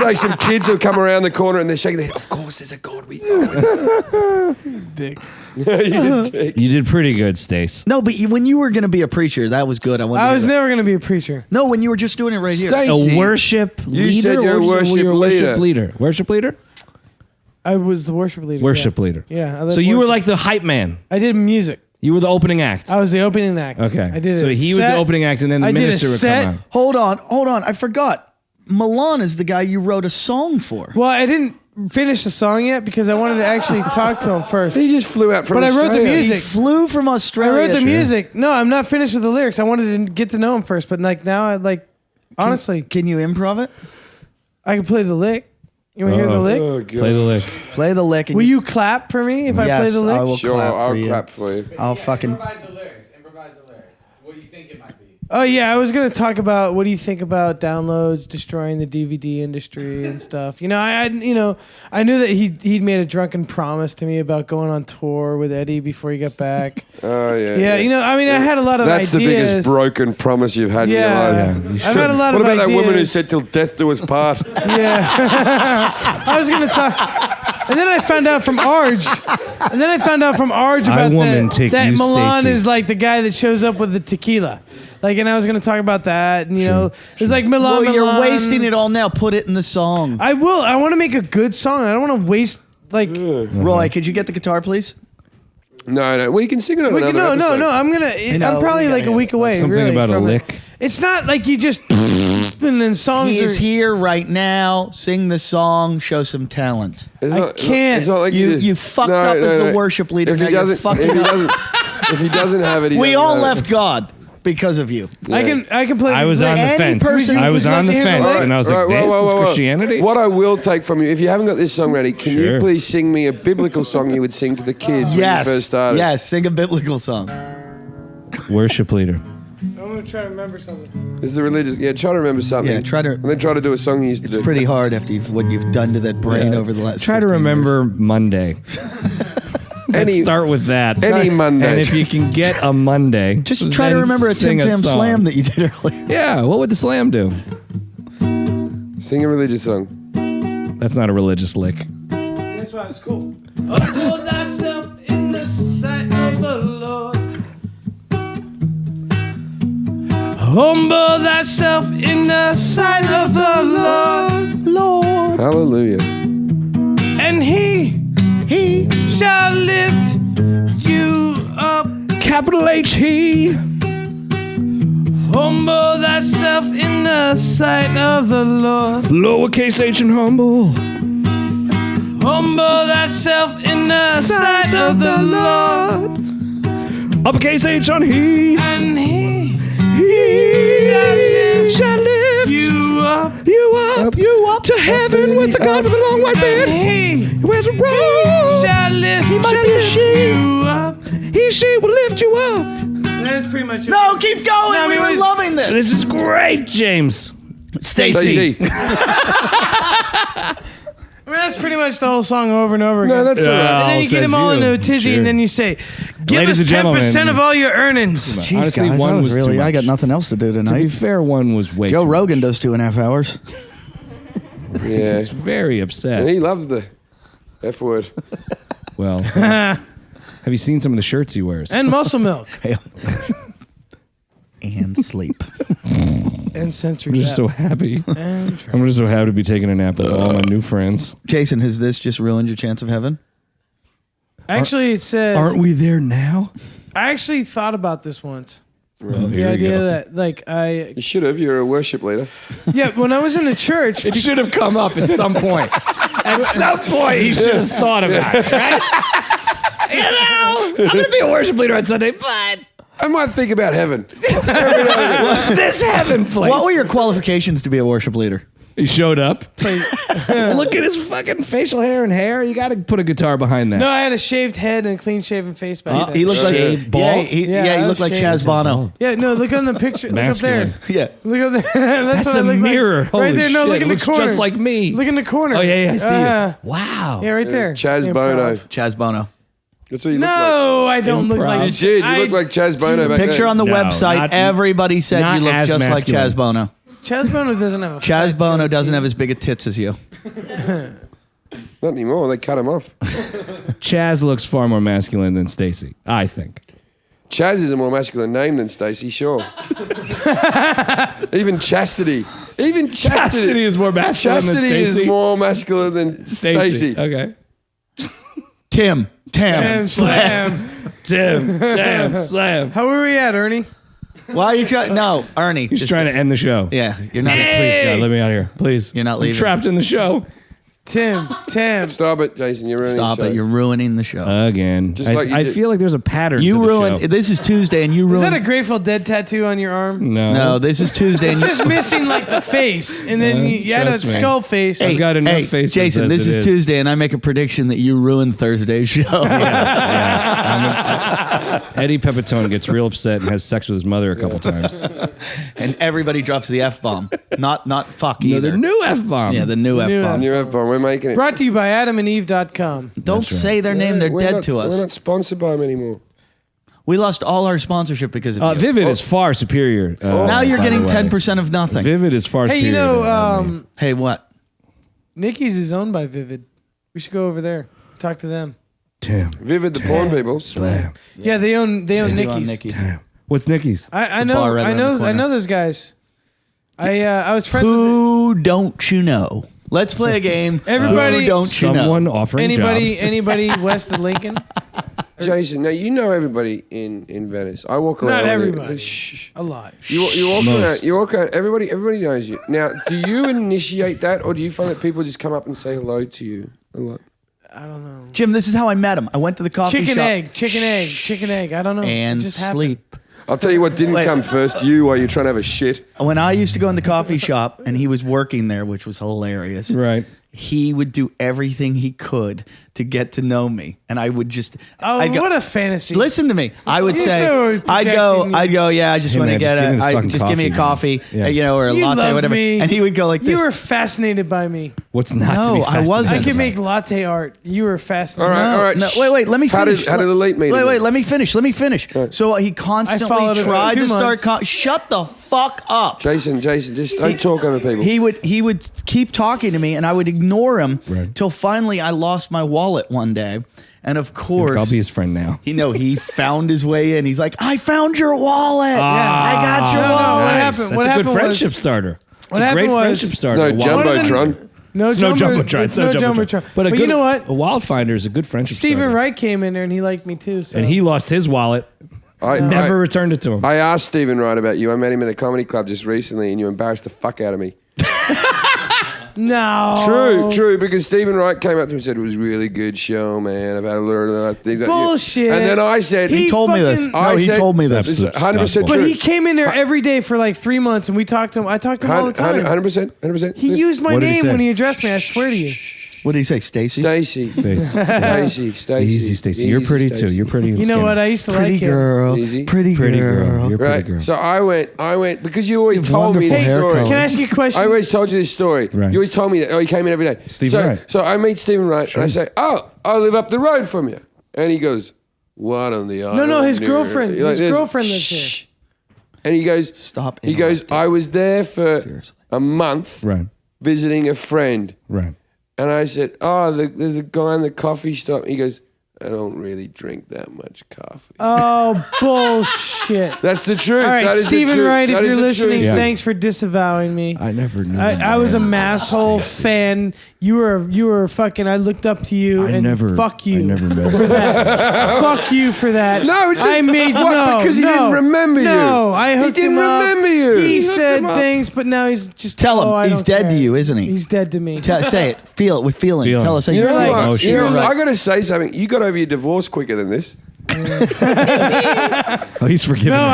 like some kids who come around the corner and they're shaking their head. Of course there's a God. We know. Dick. Yeah, you did dick. You did pretty good, Stace. No, but when you were going to be a preacher, that was good. I was never going to be a preacher. No, when you were just doing it right here. Stacey, A worship you leader? said you're a Or worship you're a leader. worship leader. Worship leader? I was the worship leader. Worship yeah. leader. Yeah. I led So you were worship. like the hype man. I did music. You were the opening act. I was the opening act. Okay. I did. So a he was set. the opening act, and then the I did a minister would set. come on. Hold on. I forgot. Milan is the guy you wrote a song for. Well, I didn't finish the song yet because I wanted to actually talk to him first. he just flew out from But I wrote the Australia. music. He flew from I Australia. wrote the music. No, I'm not finished with the lyrics. I wanted to get to know him first, but like now, I like honestly, Can you improv it? I can play the lick. You want to hear the lick? Oh, God. Play the lick. Play the lick. And Will you clap for me if I play Yes, the lick? I will Sure, clap I'll for you. clap for you. I'll fucking. Improvise the lyrics. What do you think it might be? Oh yeah, I was gonna talk about what do you think about downloads destroying the DVD industry and stuff. You know, I knew that he'd made a drunken promise to me about going on tour with Eddie before he got back. Oh, yeah. Yeah, you know, I mean, I had a lot of That's ideas. the biggest broken promise you've had Yeah, in your life. I've had a lot What of about ideas. that woman who said till death do us part? Yeah, I was gonna talk, and then I found out from Arj, about woman, that, take that you, Milan Stacy. is like the guy that shows up with the tequila, like, and I was gonna talk about that, and you know, it's like Milan. Well, you're Milan. wasting it all now. Put it in the song. I will. I want to make a good song. I don't want to waste like. Roy, could you get the guitar, please? No. Well, you can sing it on No, another no, episode. no. I'm gonna. know, I'm probably we like gotta a week away. Something really, about a from it. lick. It's not like you just and then songs He are. is here right now. Sing the song. Show some talent. It's I not- can't. It's not like You fucked up as the worship leader. If Now he you're doesn't, fucking if he up. doesn't, if he doesn't have it, he We doesn't all have left God. because of you. Yeah. I can play. I was on the fence. I was on the fence, and I was like, "This is Christianity." What I will take from you, if you haven't got this song ready, can you please sing me a biblical song you would sing to the kids when you first started? Yes, sing a biblical song. Worship leader. I'm gonna try to remember something. This is a religious. Yeah, try to remember something. Yeah, and then try to do a song you used to do. It's pretty hard after what you've done to that brain over the last. Try to remember years. Monday. Let's start with that. Any Monday. And if you can get a Monday, just try to remember a Tim Tam slam that you did earlier. Yeah, what would the slam do? Sing a religious song. That's not a religious lick. That's why it's cool. Humble thyself in the sight of the Lord. Humble thyself in the sight of the Lord. Lord. Hallelujah. And he shall lift you up. Capital H, he. Humble thyself in the sight of the Lord. Lowercase h and humble. Humble thyself in the sight of the Lord. Uppercase H on he. And he shall lift you up. You up to heaven with the God with the long white beard. He wears a robe. shall lift He might be a she. you up. She will lift you up. That's pretty much it. No, keep going. We were loving this. This is great, James. Stacy. I mean, that's pretty much the whole song over and over again. No, that's all right. And then you get them all into a tizzy, and then you say, "Give Ladies us and 10% of all your earnings." Jeez, Honestly, guys, one that was really. too I got much. nothing else to do To be tonight. fair, one was way Joe too Rogan much. does 2.5 hours. Yeah. He's very upset. And he loves the F word. Well, have you seen some of the shirts he wears? And muscle milk. And sleep. And sensory I'm just so happy. I'm just so happy to be taking a nap with all my new friends. Jason, has this just ruined your chance of heaven? Actually, it says. Aren't we there now? I actually thought about this once. Oh, The here we idea go. that, like, You should have. You're a worship leader. yeah, when I was in the church, It should have come up at some point. At some point, he should have thought about it, right? You know, I'm going to be a worship leader on Sunday, but I might think about heaven. this heaven place. What were your qualifications to be a worship leader? He showed up. Look at his fucking facial hair and hair. You got to put a guitar behind that. no, I had a shaved head and a clean shaven face back then. He looked like Shaved bald? Yeah, he I looked was like shaved. Chaz Bono. Yeah, no, look on the picture. Look up there. Masculine. Yeah. Look up there. That's That's what I a look mirror. Like. Holy Right there. No, shit. look in the Looks corner. just like me. Look in the corner. Oh, yeah, I see it. Wow. Yeah, right there. Chaz Improv. Bono. Chaz Bono. That's what you look like. No, I don't look Improv. like. You did. You look like Chaz Bono back Picture then. on the No, website. not- Everybody said not you look as just masculine. like Chaz Bono. Chaz Bono doesn't have a. Chaz fat Bono goatee. doesn't have as big a tits as you. Not anymore. They cut him off. Chaz looks far more masculine than Stacy, I think. Chaz is a more masculine name than Stacey, sure. Even Chastity. Even Chastity is more masculine than Chastity is Stacey. more masculine than Stacey. Okay. Tim Tam. And slam. Tim, slam. How were we at, Ernie? Why are you trying? No, Ernie. He's trying to end the show. Yeah, you're not. Please, God, let me out of here. Please. You're not I'm leaving. trapped in the show. Tim. Stop it, Jason. You're ruining Stop the show. it. You're ruining the show. Again. Just like you I did- feel like there's a pattern to you the ruined. show. This is Tuesday, and you Is ruined. that a Grateful Dead tattoo on your arm? No. No, this is Tuesday. It's And just missing like the face, and then you had a trust me. skull face. I've got enough hey, faces Jason, as this it is is. Tuesday, and I make a prediction that you ruined Thursday's show. Eddie Pepitone gets real upset and has sex with his mother a couple times. And everybody drops the F-bomb. Not fuck No, either. the new F-bomb. Yeah, the new F-bomb. New F-bomb. We're making it. Brought to you by AdamandEve.com. Don't say their name. They're We're dead not- to us. We're not sponsored by them anymore. We lost all our sponsorship because of you. Vivid is far superior. Now you're by the getting way. 10% of nothing. Vivid is far Hey, superior. you know, than Adamandeve. Hey, what? Nikki's is owned by Vivid. We should go over there. Talk to them. Tim. Vivid, the porn people. Slam. Yeah, they own Nikki's. Nikki's. What's Nikki's? I a know bar right I around know the corner. I know those guys. I was friends with Who don't you know? Let's play a game. Everybody- Who don't you Someone know? offering jobs. anybody west of Lincoln. Jason, now you know everybody in Venice. I walk around. Not with it. everybody. Shh. A lot. You walk Most. around. You walk around. Everybody knows you. Now, do you initiate that, or do you find that people just come up and say hello to you a lot? I don't know. Jim, this is how I met him. I went to the coffee Chicken shop. egg. I don't know. And It just happened. sleep. I'll tell you what didn't come first. You while you're trying to have a shit. When I used to go in the coffee shop and he was working there, which was hilarious. Right. He would do everything he could to get to know me, and I would just. Oh, I'd go, what a fantasy! Listen to me. I would You're say, so I'd go. Yeah, I just Hey, want to man, get just give me the fucking give me a coffee, coffee, man. Yeah. or a You latte, loved whatever. me. And he would go like this. You were fascinated by me. What's not No, to be I fascinated wasn't. I That's could make latte art. You were fascinated. All right. No, Shh. wait. Let me finish. How did Elite meet? Wait. Let me finish. Right. So he I constantly followed him for tried 2 to start. months. Shut the fuck up. Jason, just don't talk over people. He would keep talking to me, and I would ignore him Right. till finally I lost my wallet one day, and of course I'll be his friend now. he found his way in. He's like, I found your wallet. Ah, I got your no, wallet. what happened? That's What a happened good friendship was- starter. It's what a great happened was- friendship starter. No, Wild- Jumbotron. No, It's no Jumbotron. It's no Jumbotron. But, you know what? A Wildfinder is a good friendship Stephen starter. Wright came in there and he liked me too. So. And he lost his wallet. Never returned it to him. I asked Stephen Wright about you. I met him at a comedy club just recently, and you embarrassed the fuck out of me. No. True, because Stephen Wright came up to me and said, it was a really good show, man. I've had a lot of things. Bullshit. And then I said, He told me this. fucking- No, he told me this. This is That's 100% bullshit. true. But he came in there every day for like 3 months, and we talked to him. I talked to him all the time. 100%. He used my What did he name say? when he addressed me. I swear to you. What did he say, Stacy? Stacy. Stacy. Easy, Stacy. You're pretty too. You're pretty. You know what? I used to Pretty like him. girl. Easy. Pretty girl. You're a pretty Right. girl. So I went because you always You have told me wonderful this hair story. color. Can I ask you a question? I always told you this story. Right. You always told me that. Oh, he came in every day. Stephen Wright. So I meet Stephen Wright and I say, oh, I live up the road from you. And he goes, what on the island? No, his dude?" girlfriend. Like His this. girlfriend lives Shh. here. And he goes, Stop He goes, interrupting. I was there for Seriously. a month Right. visiting a friend. Right. And I said, there's a guy in the coffee shop. He goes, I don't really drink that much coffee. Oh, bullshit. That's the truth. All right, That is the Stephen truth. Wright, if That is you're the listening, truth. Yeah. thanks for disavowing me. I never knew. I was a masshole fan. You were fucking. I looked up to you and fuck you. I never met for that. Fuck you for that. No, it's just, I made what? no Because he didn't remember you. No, I hooked He didn't him up. remember you. He Hooked said him up. things, but now he's just Tell him. I He's don't dead to care. you, isn't he? He's dead to me. Say it. Feel it with feeling. Feeling. Tell us how You you know feel. what? emotion. You know, Right. I got to say something. You got over your divorce quicker than this. Oh, he's forgiven No, her.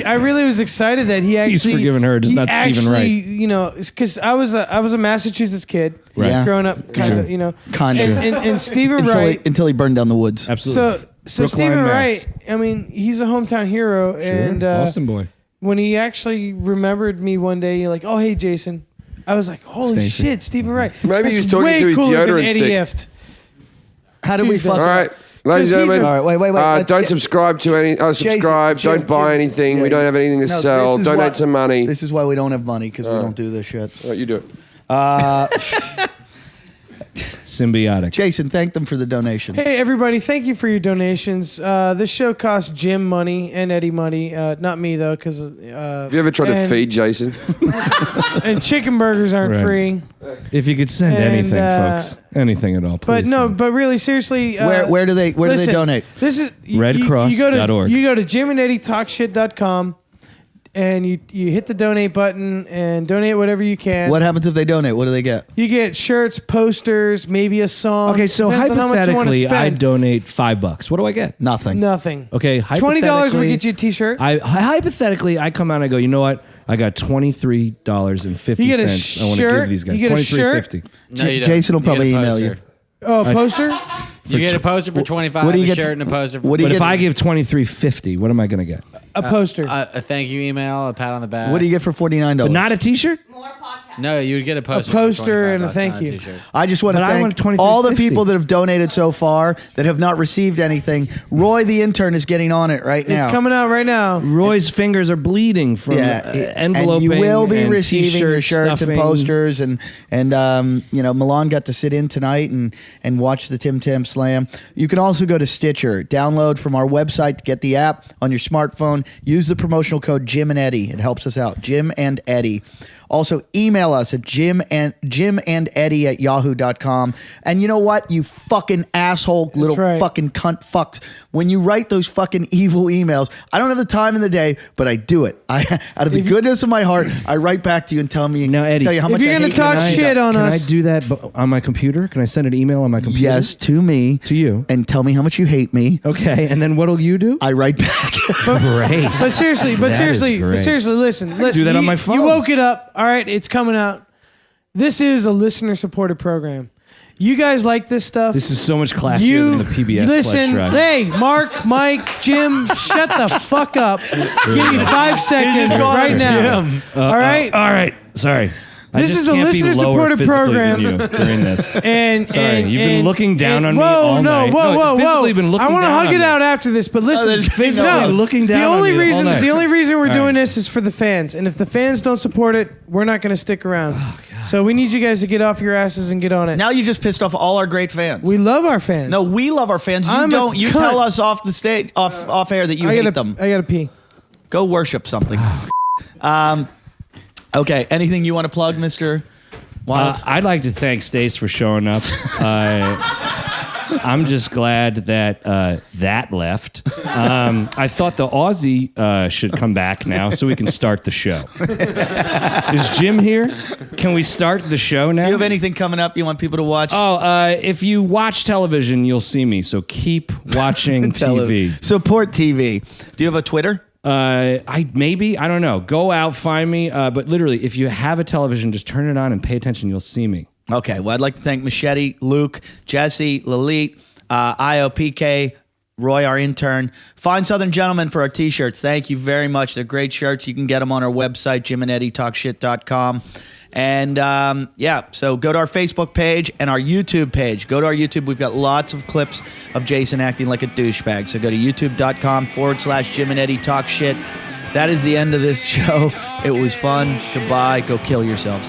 I really was excited that he actually. He's forgiven her, just he not Stephen actually, Wright. You know, because I was a Massachusetts kid, Right. Yeah. growing up, kind of, you know, Kind of. and Stephen Wright. Until he burned down the woods. Absolutely. So Brookline, Stephen Mass. Wright, I mean, he's a hometown hero, and Boston boy. when he actually remembered me one day, you're like, "Oh, hey, Jason," I was like, "Holy Stacey. shit, Stephen Wright!" Maybe he was That's talking way to his cooler than deodorant Eddie stick. Ift. How did we Tuesday. fuck All up? right. Ladies and he's gentlemen, All right, wait. Let's don't get- subscribe to any. Subscribe. Jim, don't buy Jim, anything. yeah, we don't have anything to No, sell. this is Donate why- some money. This is why we don't have money, because we don't do this shit. All right, you do it. Symbiotic. Jason, thank them for the donation. Hey, everybody, thank you for your donations. This show costs Jim money and Eddie money. Not me, though, because... Have you ever tried to feed Jason? And chicken burgers aren't Right. free. If you could send And, anything, folks, anything at all, please. But no, send. but really, seriously... Where do they listen, donate? This is... Redcross.org. You go to JimandEddieTalkShit.com, and you hit the donate button and donate whatever you can. What happens if they donate? What do they get? You get shirts, posters, maybe a song. Okay, so Depends on how much you wanna hypothetically, I spend. donate $5. What do I get? Nothing. Nothing. Okay, $20 hypothetically, would get you a T-shirt. Hypothetically, I come out and I go, you know what? I got $23.50. You get a I want to shirt? give these guys You get a shirt? $23.50. No, you don't. Jason will You get a probably email you. poster. Oh, a poster? You get a poster for 25, what do you a get shirt for- and a poster for what do you But get- if I give $23.50, what am I going to get? A poster. a thank you email, a pat on the back. What do you get for $49? But not a T-shirt? No, you would get a poster. poster for and a $25, thank not you. t-shirt. I just want to But I want thank all the $23.50. people that have donated so far that have not received anything. Roy, the intern, is getting on it right now. It's coming out right now. Roy's fingers are bleeding from enveloping. and you will be and receiving your t-shirt shirts and stuffing. posters, and Milan got to sit in tonight and watch the Tim Tam Slam. You can also go to Stitcher, download from our website to get the app on your smartphone. Use the promotional code Jim and Eddie. It helps us out. Jim and Eddie. Also, email us at jimandeddie@yahoo.com. And you know what? You fucking asshole little fucking cunt fucks. When you write those fucking evil emails, I don't have the time in the day, but I do it. Out of the goodness of my heart, I write back to you and tell you how much if you're I gonna hate talk you. shit on Can us, I do that on my computer? Can I send an email on my computer? Yes, to me. To you. And tell me how much you hate me. Okay, and then what'll you do? I write back. Great. But seriously, listen. Do that on my phone. You woke it up. All right, it's coming out. This is a listener-supported program. You guys like this stuff? This is so much classier than the PBS listen. pledge drive. Hey, Mark, Mike, Jim, shut the fuck up. Give me 5 seconds right now. All right. All right. Sorry. This is a listener-supported program. Than you during this. Sorry, you've been looking down on me all night. Whoa. Physically been looking I want to down hug on it me. out after this, but listen. physically looking down on me all night. The only reason we're All doing right. this is for the fans, and if the fans don't support it, we're not going to stick around. So we need you guys to get off your asses and get on it. Now you just pissed off all our great fans. We love our fans. No, we love our fans. You don't. You tell us off the stage, off air that you hate them. I gotta pee. Go worship something. Okay. Anything you want to plug, Mr. Wylde? I'd like to thank Stace for showing up. I'm just glad that that left. I thought the Aussie should come back now so we can start the show. Is Jim here? Can we start the show now? Do you have anything coming up you want people to watch? If you watch television, you'll see me. So keep watching TV. Support TV. Do you have a Twitter? I don't know. Go out, find me. But literally, if you have a television, just turn it on and pay attention. You'll see me. Okay. Well, I'd like to thank Machete, Luke, Jesse, Lalit, IOPK, Roy, our intern. Fine Southern Gentlemen for our t-shirts. Thank you very much. They're great shirts. You can get them on our website, jimandeddietalkshit.com. And so go to our Facebook page and our YouTube page. Go to our YouTube. We've got lots of clips of Jason acting like a douchebag. So go to youtube.com/Jim and Eddie Talk Shit. That is the end of this show. It was fun. Goodbye. Go kill yourselves.